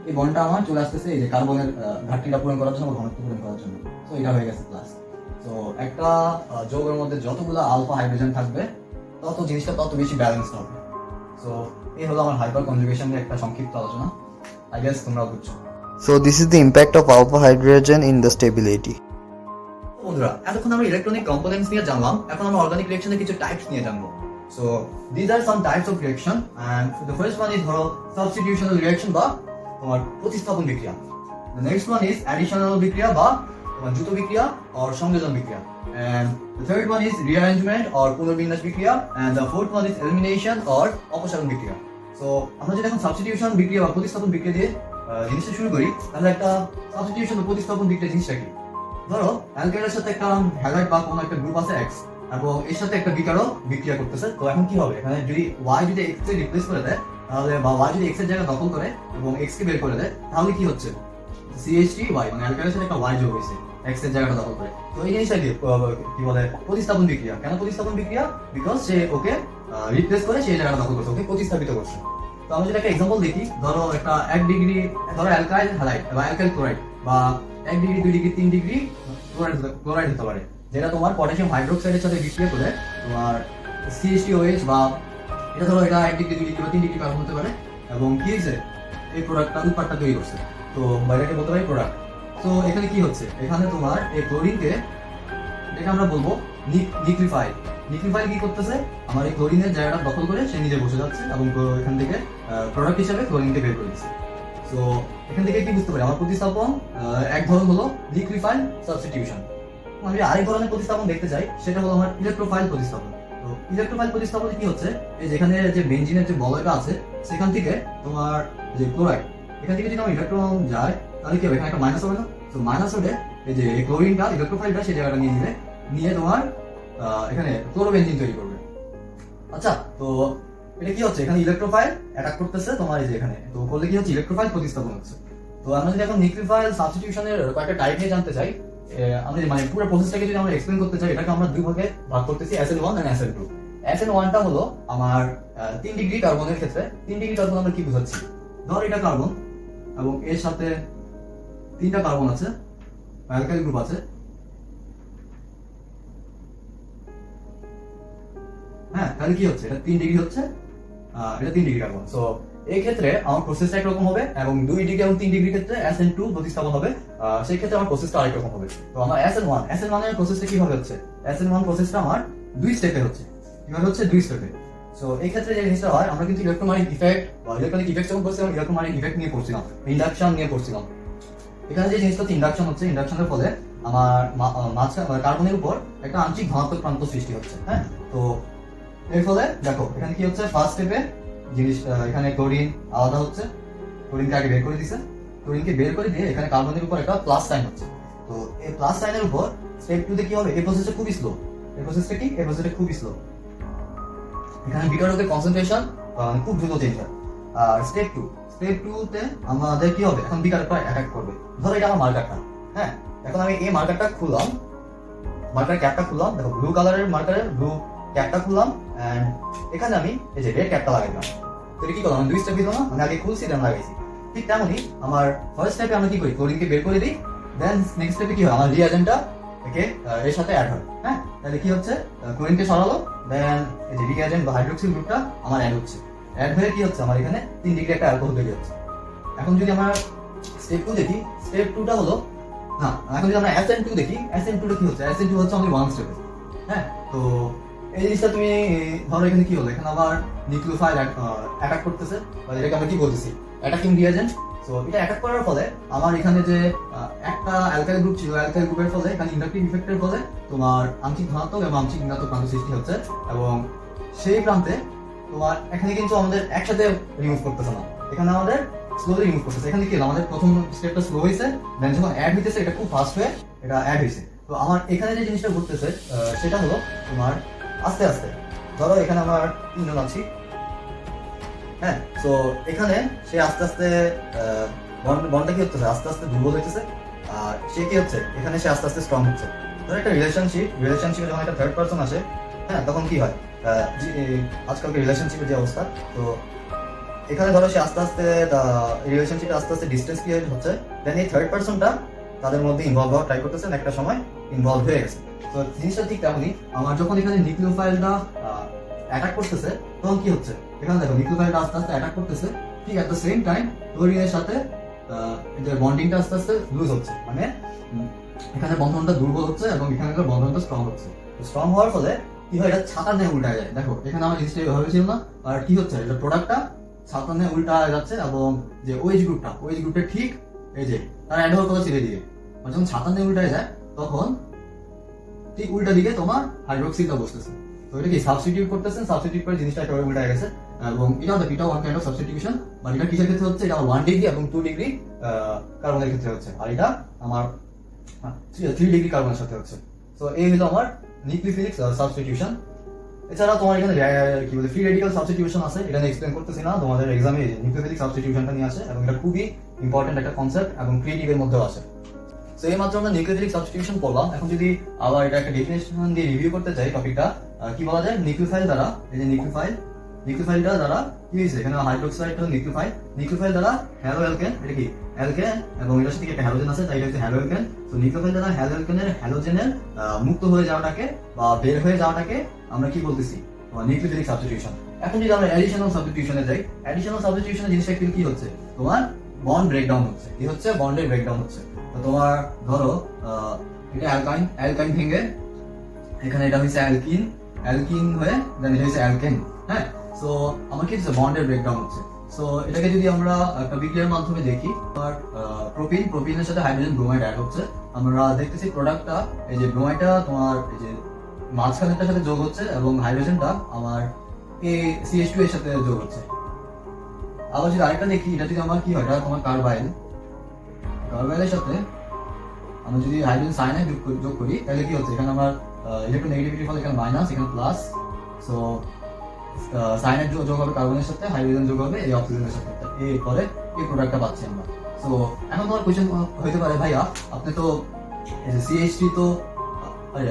এই বন্ডটা আমার চলে আসতেছে এই যে কার্বনের ঘাটতিটা পূরণ করার জন্য, ঘনত্ব পূরণ করার জন্য। তো এটা হয়ে গেছে প্লাস। তো একটা যৌগের মধ্যে যতগুলো আলফা হাইড্রোজেন থাকবে তত জিনিসটা তত বেশি ব্যালেন্স হবে। সো এই হলো আমার হাইপার কনজুগেশনের একটা সংক্ষিপ্ত আলোচনা, আই গেস তোমরা বুঝছো। So this is the impact of alpha hydrogen in the stability. বন্ধুরা, এতক্ষণ আমরা ইলেকট্রনিক কম্পোনেন্টস নিয়ে জানলাম, এখন আমরা অর্গানিক রিঅ্যাকশনের কিছু টাইপস নিয়ে জানবো। So this are some types of reaction, and the first one is ধরো সাবস্টিটিউশনাল রিঅ্যাকশন বা তোমার প্রতিস্থাপন বিক্রিয়া। The next one is additional বিক্রিয়া বা তোমার যুত বিক্রিয়া অর সংযোজন বিক্রিয়া, and the third one is rearrangement or পুনর্বিন্যাস বিক্রিয়া, and the fourth one is elimination or অপসারণ বিক্রিয়া। সো আমরা যদি এখন সাবস্টিটিউশন বিক্রিয়া বা প্রতিস্থাপন বিক্রিয়া দিয়ে জিনিসটা শুরু করি, তাহলে একটা সাবস্টিটিউশন বা প্রতিস্থাপন বিক্রিয়া জিনিসটা কি, ধরো অ্যালকাইলের সাথে একটা হ্যালাইড বা কোনো একটা গ্রুপ আছে এক্স, এবং এর সাথে একটা বিকারও বিক্রিয়া করতেছে। তো এখন কি হবে, এখানে যদি ওয়াই যদি এক্স এর রিপ্লেস করে দেয়, তাহলে বা ওয়াই যদি এক্স এর জায়গা দখল করে এবং এক্স কে বের করে দেয়, তাহলে কি হচ্ছে, CH3 ওয়াই, মানে অ্যালকাইলের সাথে একটা ওয়াই যোগ হয়েছে এক্স এর জায়গাটা দখল করে। তো এই জিনিসটা কি বলে প্রতিস্থাপন বিক্রিয়া। কেন প্রতিস্থাপন বিক্রিয়া, বিকজ সে ওকে রিপ্লেস করে সেই জায়গাটা দখল করছে, ওকে প্রতিস্থাপিত করছে। তো আমি যদি একটা এক্সাম্পল দেখি, ধরো একটা 1 ডিগ্রি, ধরো অ্যালকাইল হ্যালাইড বা অ্যালকাইল ক্লোরাইড, বা 1 ডিগ্রি 2 ডিগ্রি 3 ডিগ্রি ক্লোরাইড হতে পারে, যেটা তোমার পটাশিয়াম হাইড্রোক্সাইডের সাথে বিক্রিয়া করে তোমার CH2OH, বা এটা ধরো এটা 1 ডিগ্রি 2 ডিগ্রি বা 3 ডিগ্রি কার্বন হতে পারে, এবং কি হয়েছে এই প্রোডাক্টটা উৎপাদটা তৈরি করছে। তো বাইরেকে বলতে পারি প্রোডাক্ট। তো এখানে কি হচ্ছে, এখানে তোমার এই ক্লোরিনকে, এটা আমরা বলবো নিউক্লিফাই। নিউক্লিফাই কি করতেছে, আমার এই ক্লোরিনের জায়গাটা দখল করে সে নিজে বসে যাচ্ছে এবং এখান থেকে প্রোডাক্ট হিসেবে ক্লোরিনকে বের করে দিচ্ছে। সো এখান থেকে কি বুঝতে পারি, আমার প্রতিস্থাপন এক ধরন হলো লিকুইফাইল সাবস্টিটিউশন। আমি আরেক ধরনের প্রতিস্থাপন দেখতে চাই, সেটা হলো আমার ইলেকট্রোফাইল প্রতিস্থাপন। তো ইলেকট্রোফাইল প্রতিস্থাপনে কি হচ্ছে, এই যেখানে যে বেনজিনের যে বলয়টা আছে, সেখান থেকে তোমার যে ক্লোরাইড, এখান থেকে যদি আমার ইলেকট্রন যায়, তাহলে কি হবে, এখানে একটা মাইনাস হবে না। তো মাইনাস হলে এই যে ক্লোরিনটা ইলেকট্রোফাইলটা সেই জায়গাটা নিয়ে নিবে, নিয়ে তোমার এখানে ক্লোরোবেনজিন তৈরি করবে। আচ্ছা, তো এটা কি হচ্ছে, এখানে ইলেকট্রোফাইল অ্যাটাক করতেছে তোমার এই যে এখানে, তো করলে কি হচ্ছে ইলেকট্রোফাইল প্রতিস্থাপন হচ্ছে। তো আমরা যদি এখন নিউক্লিওফাইল সাবস্টিটিউশনের কয়েকটা টাইপ নিয়ে জানতে চাই, আমরা মানে পুরো প্রসেসটাকে যদি আমরা এক্সপ্লেন করতে চাই, এটাকে আমরা দুই ভাগে ভাগ করতেছি, SN1 এন্ড SN2। SN1টা হলো আমার 3 ডিগ্রি কার্বনের ক্ষেত্রে 3 ডিগ্রি কার্বন আমরা কি বুঝাচ্ছি, ধর এটা কার্বন এবং এর সাথে 3টা কার্বন আছে, অ্যালকাইল গ্রুপ আছে, হ্যাঁ, তাহলে কি হচ্ছে, এটা 3 ডিগ্রি হচ্ছে, এটা 3 ডিগ্রি কার্বন। সো এই ক্ষেত্রে আমার প্রসেসটা একরকম হবে, এবং 2 ডিগ্রি এবং 3 ডিগ্রি ক্ষেত্রে SN2 প্রতিস্থাপন হবে, সেই ক্ষেত্রে আমার প্রসেসটা আরেক রকম হবে। তো আমার SN1 এর প্রসেসটা কিভাবে হচ্ছে, SN1 প্রসেসটা আমার 2 স্টেপে হচ্ছে। কিভাবে হচ্ছে, 2 স্টেপে। সো এই ক্ষেত্রে যে জিনিসটা হয়, আমরা কিন্তু ইলেকট্রোম্যাগনেটিক ইফেক্ট বা ইলেকট্রনিক ইফেক্ট যখন পড়ছিলাম, ইলেকট্রোম্যাগনেটিক ইফেক্ট নিয়ে পড়ছিলাম, ইন্ডাকশন নিয়ে পড়ছিলাম। এখানে যে জিনিসটা হচ্ছে ইন্ডাকশন হচ্ছে, ইন্ডাকশনের ফলে আমার কার্বনের উপর একটা আংশিক ধনাত্মক প্রান্ত সৃষ্টি হচ্ছে। হ্যাঁ, তো এর ফলে দেখো এখানে কি হচ্ছে, ফার্স্ট স্টেপে জিনিস এখানে ক্লোরিন আলাদা হচ্ছে, ক্লোরিনকে আগে বের করে দিছে, ক্লোরিনকে বের করে দিয়ে এখানে কার্বনের উপর একটা প্লাস সাইন হচ্ছে। তো এই প্লাস সাইনের উপর স্টেপ 2 তে কি হবে, এই প্রসেসটা খুবই স্লো, এই প্রসেসটা খুবই স্লো। এখানে বিকারকের কনসেন্ট্রেশন খুব দ্রুত চেঞ্জ হয়। আর স্টেপ 2 তে আমাদের কি হবে, এখন বিকারকটা অ্যাটাক করবে। ধরো এটা আমার মার্কারটা, হ্যাঁ, এখন আমি এই মার্কারটা খুললাম, মার্কার ক্যাপটা খুললাম, দেখো ব্লু কালারের মার্কারের ব্লু ক্যাপটা খুললাম, এন্ড এখানে আমি এই যে রেড ক্যাপটা লাগাইলাম। তো এটা কি করলাম, আমি 2 স্টেপ দিলাম না, আমি আগে খুলছি দেন লাগাইছি। ঠিক তেমনি আমার ফার্স্ট স্টেপে আমরা কি করি, ক্লোরিনকে বের করে দিই, দেন নেক্সট স্টেপে কি হয়, আমার রিঅ্যাজেন্টটা এর সাথে অ্যাড হয়। হ্যাঁ, তাহলে কি হচ্ছে, ক্লোরিনকে সরালো, দেন এই যে রিঅ্যাজেন্ট বা হাইড্রোক্সিল গ্রুপটা আমার অ্যাড হচ্ছে, অ্যাড হয়ে কি হচ্ছে, আমার এখানে 3 ডিগ্রি একটা অ্যালকোহল তৈরি হচ্ছে। এখন যদি আমরা স্টেপ 2 দেখি, স্টেপ 2টা হলো না, এখন যদি আমরা SN2 দেখি, SN2টা কি হচ্ছে, SN2 হচ্ছে আমাদের 1 স্টেপে। হ্যাঁ, তো এই জিনিসটা তুমি ধরো এখানে কি হলো, এখানে আবার নিউক্লিওফাইল অ্যাটাক করতেছে, বা এটাকে আমরা কি বলতেছি, অ্যাটাকিং রিঅ্যাজেন্ট। সো এটা অ্যাটাক করার ফলে আমার এখানে যে একটা অ্যালকাইল গ্রুপ ছিল, অ্যালকাইল গ্রুপের ফলে এখানে ইন্ডাকটিভ ইফেক্টের ফলে তোমার আংশিক ধনাত্মক এবং আংশিক ঋণাত্মক প্রান্ত সৃষ্টি হচ্ছে, এবং সেই প্রান্তে তোমার এখানে কিন্তু আমাদের একসাথে রিমুভ করতেছে না, এখানে আমাদের স্লোলি রিমুভ করতেছে। এখানে কি আমাদের প্রথম স্টেপটা স্লো হয়েছে, দেন যখন অ্যাড হইতেছে এটা খুব ফাস্ট হয়ে এটা অ্যাড হয়েছে। তো আমার এখানে যে জিনিসটা ঘটতেছে সেটা হলো তোমার আস্তে আস্তে, ধরো এখানে আমার 3 জন আছি, হ্যাঁ, তো এখানে সে আস্তে আস্তে বন্ডটা কি হচ্ছে, আস্তে আস্তে দুর্বল হইতেছে, আর সে কি হচ্ছে, এখানে সে আস্তে আস্তে স্ট্রং হচ্ছে। ধরো একটা রিলেশনশিপে যখন একটা থার্ড পার্সন আসে, হ্যাঁ, তখন কি হয়, আজকালকে রিলেশনশিপের যে অবস্থা, তো এখানে ধরো সে আস্তে আস্তে রিলেশনশিপে আস্তে আস্তে ডিস্টেন্স ক্রিয়েট হচ্ছে, দেন এই থার্ড পার্সনটা তাদের মধ্যে ইনভলভ হওয়ার ট্রাই করতেছেন, একটা সময় ইনভলভ হয়ে গেছে। তো জিনিসটা ঠিক তেমনই, আমার যখন এখানে নিউক্লিওফাইলটা অ্যাটাক করতেছে, তখন কি হচ্ছে, এখানে দেখো নিউক্লিওফাইলটা আস্তে আস্তে অ্যাটাক করতেছে, ঠিক এট দ্য সেম টাইম ক্লোরিনের সাথে যে বন্ডিংটা আস্তে আস্তে লুজ হচ্ছে, মানে এখানে বন্ধনটা দুর্বল হচ্ছে এবং এখানে বন্ধনটা স্ট্রং হচ্ছে। স্ট্রং হওয়ার ফলে কি হয়, এটা ছাতার ন্যায় উল্টায় যায়। দেখো এখানে আমার জিনিসটা এভাবে ছিল না, আর কি হচ্ছে, এটা প্রোডাক্টটা ছাতার ন্যায় উল্টা যাচ্ছে, এবং যে ওএইচ গ্রুপটা ঠিক এই যে তার অ্যাডভার কথা ছেড়ে দিয়ে, মানে যখন ছাতার ন্যায় উল্টায় যায়, তখন ঠিক উল্টা দিকে তোমার হাইড্রোক্সিলটা বসতেছে। তো এটা কি সাবস্টিটিউট করতেছেন, সাবস্টিটিউট করে জিনিসটা একেবারে উল্টা গেছে, এবং এটা ওয়ান কাইন্ড অফ সাবস্টিটিউশন। মানে এটা কিসের ক্ষেত্রে হচ্ছে, এটা 1 ডিগ্রি এবং 2 ডিগ্রি কার্বনের ক্ষেত্রে হচ্ছে, আর এটা আমার 3 ডিগ্রি কার্বনের সাথে হচ্ছে। তো এই হলো আমার নিউক্লিওফিলিক সাবস্টিটিউশন। এছাড়া তোমার এখানে কি বলে ফ্রি রেডিক্যাল সাবস্টিটিউশন আছে, এটা নিয়ে এক্সপ্লেন করতেছি না, তোমাদের এক্সামে নিউক্লিওফিলিক সাবস্টিটিউশনটা নিয়ে আসে, এবং এটা খুবই ইম্পর্টেন্ট একটা কনসেপ্ট এবং ক্রিয়েটিভের মধ্যেও আছে। তো এই মাত্র আমরা নিউক্লিওফিলিক সাবস্টিটিউশন পড়লাম, এখন যদি আবার এটা একটা ডেফিনেশন দিয়ে রিভিউ করতে চাই টপিকটা, কি বলা যায়, নিউক্লিওফাইল দ্বারা, এই যে নিউক্লিওফাইলটা দ্বারা কি হয়েছে, এখানে হাইড্রোক্সাইড হলো নিউক্লিওফাইল দ্বারা হ্যালো অ্যালকেন, এটা কি অ্যালকেন, এবং এটার সাথে একটা হ্যালোজেন আছে, তাই এটা হচ্ছে হ্যালো অ্যালকেন। তো নিউক্লিওফাইল দ্বারা হ্যালো অ্যালকেনের হ্যালোজেনের মুক্ত হয়ে যাওয়াটাকে বা বের হয়ে যাওয়াটাকে আমরা কি বলতেছি, নিউক্লিওফিলিক সাবস্টিটিউশন। এখন যদি আমরা অ্যাডিশনাল সাবস্টিটিউশনে যাই, অ্যাডিশনাল সাবস্টিটিউশনের জিনিসটা কি হচ্ছে, তোমার বন্ড ব্রেকডাউন হচ্ছে, কি হচ্ছে, বন্ডের ব্রেকডাউন হচ্ছে। তো তোমার ধরো এটা অ্যালকাইন ভেঙে এখানে এটা হচ্ছে অ্যালকিন হয়ে দেন এটা হচ্ছে অ্যালকেন। হ্যাঁ, সো আমার কি হচ্ছে, বন্ডের ব্রেকডাউন হচ্ছে। সো এটাকে যদি আমরা একটা বিক্রিয়ার মাধ্যমে দেখি, তোমার প্রোপিনের সাথে হাইড্রোজেন ব্রোমাইড অ্যাড হচ্ছে, আমরা দেখতেছি প্রোডাক্টটা, এই যে ব্রোমাইডটা তোমার এই যে মাঝখানেরটার সাথে যোগ হচ্ছে, এবং হাইড্রোজেনটা আমার CH2 এর সাথে যোগ হচ্ছে। আবার যদি আরেকটা দেখি, এটা যদি আমার কি হয়, এটা তোমার কার্বাইলের সাথে আমরা যদি হাইড্রোজেন সায়ানাইড যোগ করি, তাহলে কি হচ্ছে, এখানে আমার ইলেকট্রোনেগেটিভিটি ফলে এখানে মাইনাস, এখানে প্লাস। সো সাইনাইড যোগ হবে কার্বনের সাথে, হাইড্রোজেন যোগ হবে এই অক্সিজেনের সাথে, এই পরে এই প্রোডাক্টটা পাচ্ছি আমরা। সো এখন তোমার কোয়েশ্চেন হইতে পারে, ভাইয়া আপনি তো CH3 তো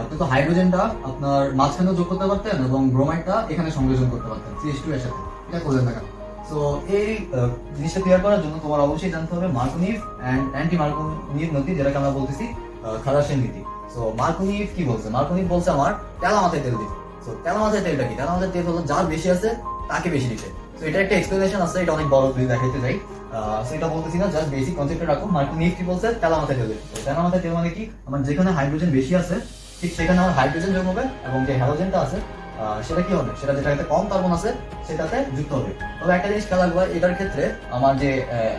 আপনি তো হাইড্রোজেনটা আপনার মাঝখানেও যোগ করতে পারতেন এবং ব্রোমাইডটা এখানে সংযোজন করতে পারতেন CH2 এর সাথে, এটা করলেন না কেন? সো এই জিনিসটা ক্লিয়ার করার জন্য তোমার অবশ্যই জানতে হবে মার্কোনিভ অ্যান্ড অ্যান্টি মার্কোনিভ নীতি, যেটাকে আমরা বলতেছি খালাসিয়ান নীতি। সো মার্কোনিভ কি বলছে? মার্কোনিভ বলছে আমার তেলা মাথায় তেল দিতে। সো তেলা মাথায় তেলটা কি? তেলা মাথায় তেল হলো যার বেশি আছে তাকে বেশি দিতে। সো এটা একটা এক্সপ্লেনেশন আছে, এটা অনেক বড়, যদি দেখাইতে যাই সেটা বলতেছি না, জাস্ট বেসিক কনসেপ্টটা রাখো। মার্কোনিভ কি বলছে? তেলা মাথায় তেল দিতে। তেলা মাথায় তেল মানে কি? আমার যেখানে হাইড্রোজেন বেশি আছে ঠিক সেখানে আমার হাইড্রোজেন যোগ হবে এবং যে হ্যালোজেনটা আছে সেটা কি হবে? সেটা যেটাতে কম কার্বন আছে সেটাতে যুক্ত হবে। তবে একটা জিনিস খেয়াল রাখবো, এটার ক্ষেত্রে আমার যে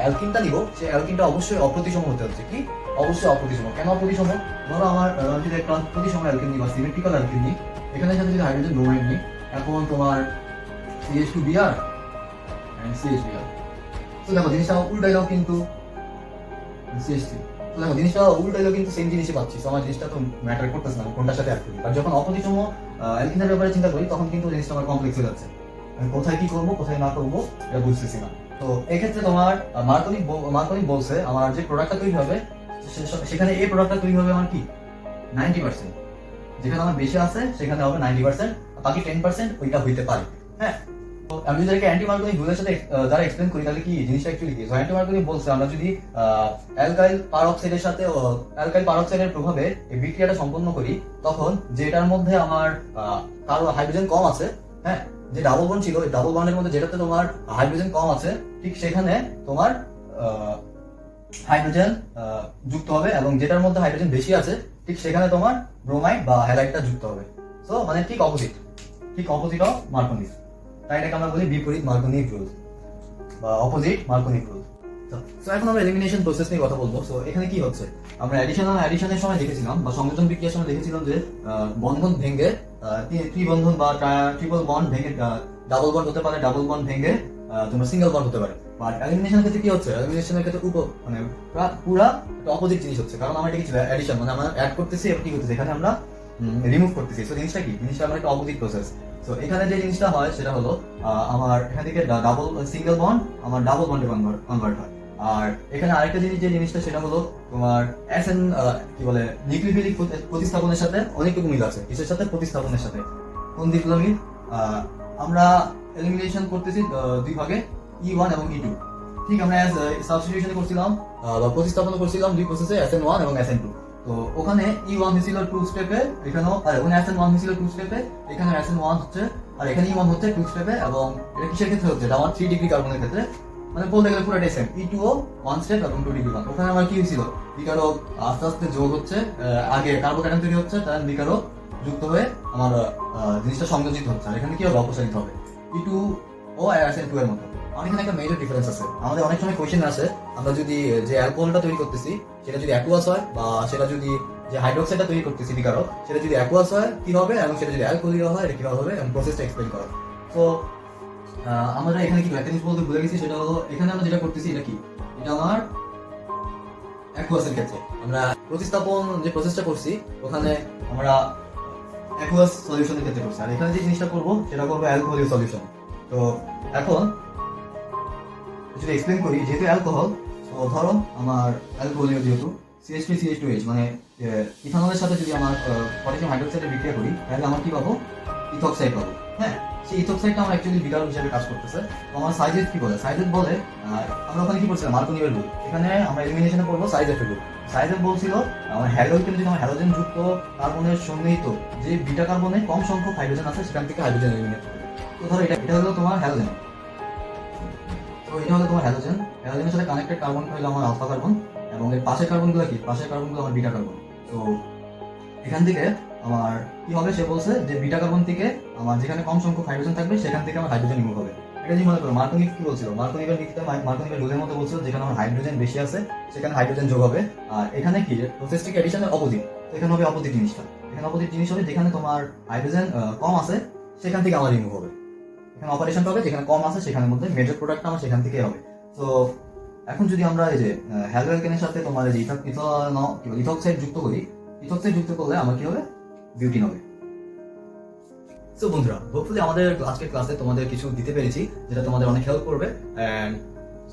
অ্যালকিনটা নিব সেই অ্যালকিনটা অবশ্যই অপ্রতিসম হতে হচ্ছে। কি? অবশ্যই অপ্রতিসম। কেন অপ্রতিসম? ধরো আমার যদি একটা প্রতিসম অ্যালকিন নিই বা সিমেট্রিক্যাল অ্যালকিন নিই, এখানে সাথে যদি হাইড্রোজেন ব্রোমাইড নিই, এখন তোমার CH2Br and CHBr। তো দেখো জিনিসটা উল্টাইলেও কিন্তু CH3। তো দেখো জিনিসটা উল্টাইলেও কিন্তু সেম জিনিসই পাচ্ছি। তো আমার জিনিসটা তো ম্যাটার করতেছে না কোনটার সাথে অ্যাড করি। আর যখন অপোজিটম অ্যালকিনের ব্যাপারে চিন্তা করি তখন কিন্তু জিনিসটা আমার কমপ্লেক্স হয়ে যাচ্ছে। আমি কোথায় কি করবো কোথায় না করবো এটা বুঝতেছি না। তো এই ক্ষেত্রে তোমার মার্কোনিভ বলছে আমার যে প্রোডাক্টটা তৈরি হবে সেখানে এই প্রোডাক্টটা তৈরি হবে আমার কি 90%। যেখানে আমার বেশি আছে সেখানে হবে 90%, বাকি 10% ওইটা হইতে পারে। হ্যাঁ, আমি যদি অ্যান্টি মার্কোনিভ রুলের সাথে যারা এক্সপ্লেন করি তাহলে কি জিনিসটা অ্যাকচুয়ালি কি? অ্যান্টি মার্কোনিভ বলছে আমরা যদি অ্যালকাইল পারঅক্সাইডের সাথে অ্যালকাইল পারঅক্সাইডের প্রভাবে এই বিক্রিয়াটা সম্পন্ন করি, তখন যেটার মধ্যে আমার কারো হাইড্রোজেন কম আছে, হ্যাঁ, যে ডাবল বন্ড ছিল, ডাবল বন্ডের মধ্যে যেটাতে তোমার হাইড্রোজেন কম আছে ঠিক সেখানে তোমার হাইড্রোজেন যুক্ত হবে এবং যেটার মধ্যে হাইড্রোজেন বেশি আছে ঠিক সেখানে তোমার ব্রোমাইড বা হ্যালাইডটা যুক্ত হবে। সো মানে ঠিক অপোজিট অফ মার্কোনিভ। তাই এটাকে আমরা বলি বিপরীত মার্কোনিভ রুল বা অপোজিট মার্কোনিভ রুল। সো এখন আমরা এলিমিনেশন প্রসেস নিয়ে কথা বলবো। সো এখানে কি হচ্ছে? আমরা অ্যাডিশনের সময় দেখেছিলাম বা সংযোজন বিক্রিয়ার সময় দেখেছিলাম যে বন্ধন ভেঙে ত্রিবন্ধন বা ট্রিপল বন্ড ভেঙে ডাবল বন্ড হতে পারে, ডাবল বন্ড ভেঙে তোমার সিঙ্গেল বন্ড হতে পারে। বাট এলিমিনেশনের ক্ষেত্রে কি হচ্ছে? এলিমিনেশনের ক্ষেত্রে মানে পুরা অপোজিট জিনিস হচ্ছে, কারণ আমরা এটা কি ছিল অ্যাডিশন, মানে আমরা অ্যাড করতেছি এবং কি করতেছি এখানে আমরা রিমুভ করতেছি। সো জিনিসটা কি? জিনিসটা আমরা একটা অপোজিট প্রসেস। সো এখানে যে জিনিসটা হয় সেটা হলো আমার এখান থেকে ডাবল সিঙ্গেল বন্ড আমার ডাবল বন্ডে কনভার্ট হয়। আর এখানে আরেকটা জিনিস যে জিনিসটা সেটা হলো তোমার SN কি বলে নিউক্লিওফিলিক প্রতিস্থাপনের সাথে অনেকটুকু মিল আছে। কিসের সাথে? প্রতিস্থাপনের সাথে। কোন দিকগুলো মিল? আমরা এলিমিনেশন করতেছি দুই ভাগে, E1 এবং E2। ঠিক আমরা সাবস্টিটিউশন করছিলাম বা প্রতিস্থাপন করছিলাম দুই প্রসেসে SN1 এবং SN2। তো ওখানে E1 হয়েছিল 2 স্টেপে, এখানেও ওখানে SN1 হয়েছিল 2 স্টেপে, এখানে SN1 হচ্ছে আর এখানে E1 হচ্ছে 2 স্টেপে। এবং এটা কিসের ক্ষেত্রে হচ্ছে? এটা আমার 3 ডিগ্রি কার্বনের ক্ষেত্রে, মানে বলতে গেলে পুরোটাই সেম। E2 ও 1 স্টেপ এবং 2 ডিগ্রি 1। ওখানে আমার কি হয়েছিল? বিকারক আস্তে আস্তে যোগ হচ্ছে, আগে কার্বোক্যাটায়ন তৈরি হচ্ছে, তার বিকারক যুক্ত হয়ে আমার জিনিসটা সংযোজিত হচ্ছে। আর এখানে কি হবে? অপসারিত হবে E2 ও SN2 এর মতো। আর এখানে একটা মেজর ডিফারেন্স আছে। আমাদের অনেক সময় কোয়েশ্চেন আসে, আমরা যদি যে অ্যালকোহলটা তৈরি করতেছি সেটা যদি অ্যাকুয়াস হয় বা সেটা যদি যে হাইড্রোক্সাইডটা তৈরি করতেছি বিকারক সেটা যদি অ্যাকুয়াস হয় কি হবে এবং সেটা যদি অ্যালকোহলিক হয় এটা কিভাবে হবে এবং প্রসেসটা এক্সপ্লেইন করা। তো আমরা এখানে কি একটা জিনিস বলতে ভুলে গেছি, সেটা হলো এখানে আমরা যেটা করতেছি এটা কি? এটা আমার অ্যাকুয়াসের ক্ষেত্রে আমরা প্রতিস্থাপন যে প্রসেসটা করছি ওখানে আমরা অ্যাকুয়াস সলিউশনের ক্ষেত্রে করছি। আর এখানে যে জিনিসটা করবো সেটা করবো অ্যালকোহলিক সলিউশন। তো এখন যদি এক্সপ্লেইন করি, যেহেতু অ্যালকোহল, তো ধরো আমার অ্যালকোহলীয় যেহেতু CH3CH2H, মানে ইথানলের সাথে যদি আমার পটাশিয়াম হাইড্রোক্সাইডের বিক্রিয়া করি তাহলে আমার কি পাবো? ইথক্সাইড পাবো। হ্যাঁ, সেই ইথক্সাইডটা আমার অ্যাকচুয়ালি বিকারক হিসেবে কাজ করতেছে। তো আমার সাইজের কি বলে? সাইজের বলে আমরা ওখানে কি করছিলাম? মার্কোনিভের রুল। এখানে আমরা এলিমিনেশনে করবো সাইজের রুল। সাইজের বলছিল আমার হ্যালোজেন যদি আমার হ্যালোজেন যুক্ত কার্বনের সন্নিহিত যে বিটা কার্বনে কম সংখ্যক হাইড্রোজেন আছে সেখান থেকে হাইড্রোজেন এলিমিনেট করবে। তো ধরো এটা হলো তোমার হ্যালোজেন। তো এটা হলো তোমার হ্যালোজেন। হ্যালোজেনের সাথে কানেক্টেড কার্বন হলো আমার আলফা কার্বন এবং এর পাশের কার্বনগুলো কি? পাশের কার্বনগুলো আমার বিটা কার্বন। তো এখান থেকে আমার কি হবে? সে বলছে যে বিটা কার্বন থেকে আমার যেখানে কম সংখ্যক হাইড্রোজেন থাকবে সেখান থেকে আমার হাইড্রোজেন রিমুভ হবে। এটা যদি মনে করো মার্কোনিভ কি বলছিল? মার্কোনিভের নীতিতে মার্কোনিভের রুলের মধ্যে বলছিল যেখানে আমার হাইড্রোজেন বেশি আছে সেখানে হাইড্রোজেন যোগ হবে। আর এখানে কি? প্রসেসটিক অ্যাডিশনের অপোজিট। এখানে হবে অপোজিট জিনিসটা। এখানে অপোজিট জিনিস হবে যেখানে তোমার হাইড্রোজেন কম আছে সেখান থেকে আমার রিমুভ হবে। এখানে অপারেশনটা হবে যেখানে কম আছে সেখানের মধ্যে, মেজর প্রোডাক্টটা আমার সেখান থেকেই হবে। তো এখন যদি আমরা এই যে হ্যালো অ্যালকেনের সাথে তোমার এই যে ইথক্সাইড যুক্ত করি, ইথক্সাইড যুক্ত করলে আমার কি হবে? বিউটিন হবে। সো বন্ধুরা, হোপফুলি আমাদের আজকের ক্লাসে তোমাদের কিছু দিতে পেরেছি যেটা তোমাদের অনেক হেল্প করবে। অ্যান্ড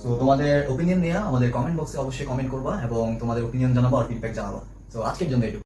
সো তোমাদের ওপিনিয়ন নিয়ে আমাদের কমেন্ট বক্সে অবশ্যই কমেন্ট করবা এবং তোমাদের ওপিনিয়ন জানাবো আর ফিডব্যাক জানাবো। সো আজকের জন্য এটুকু।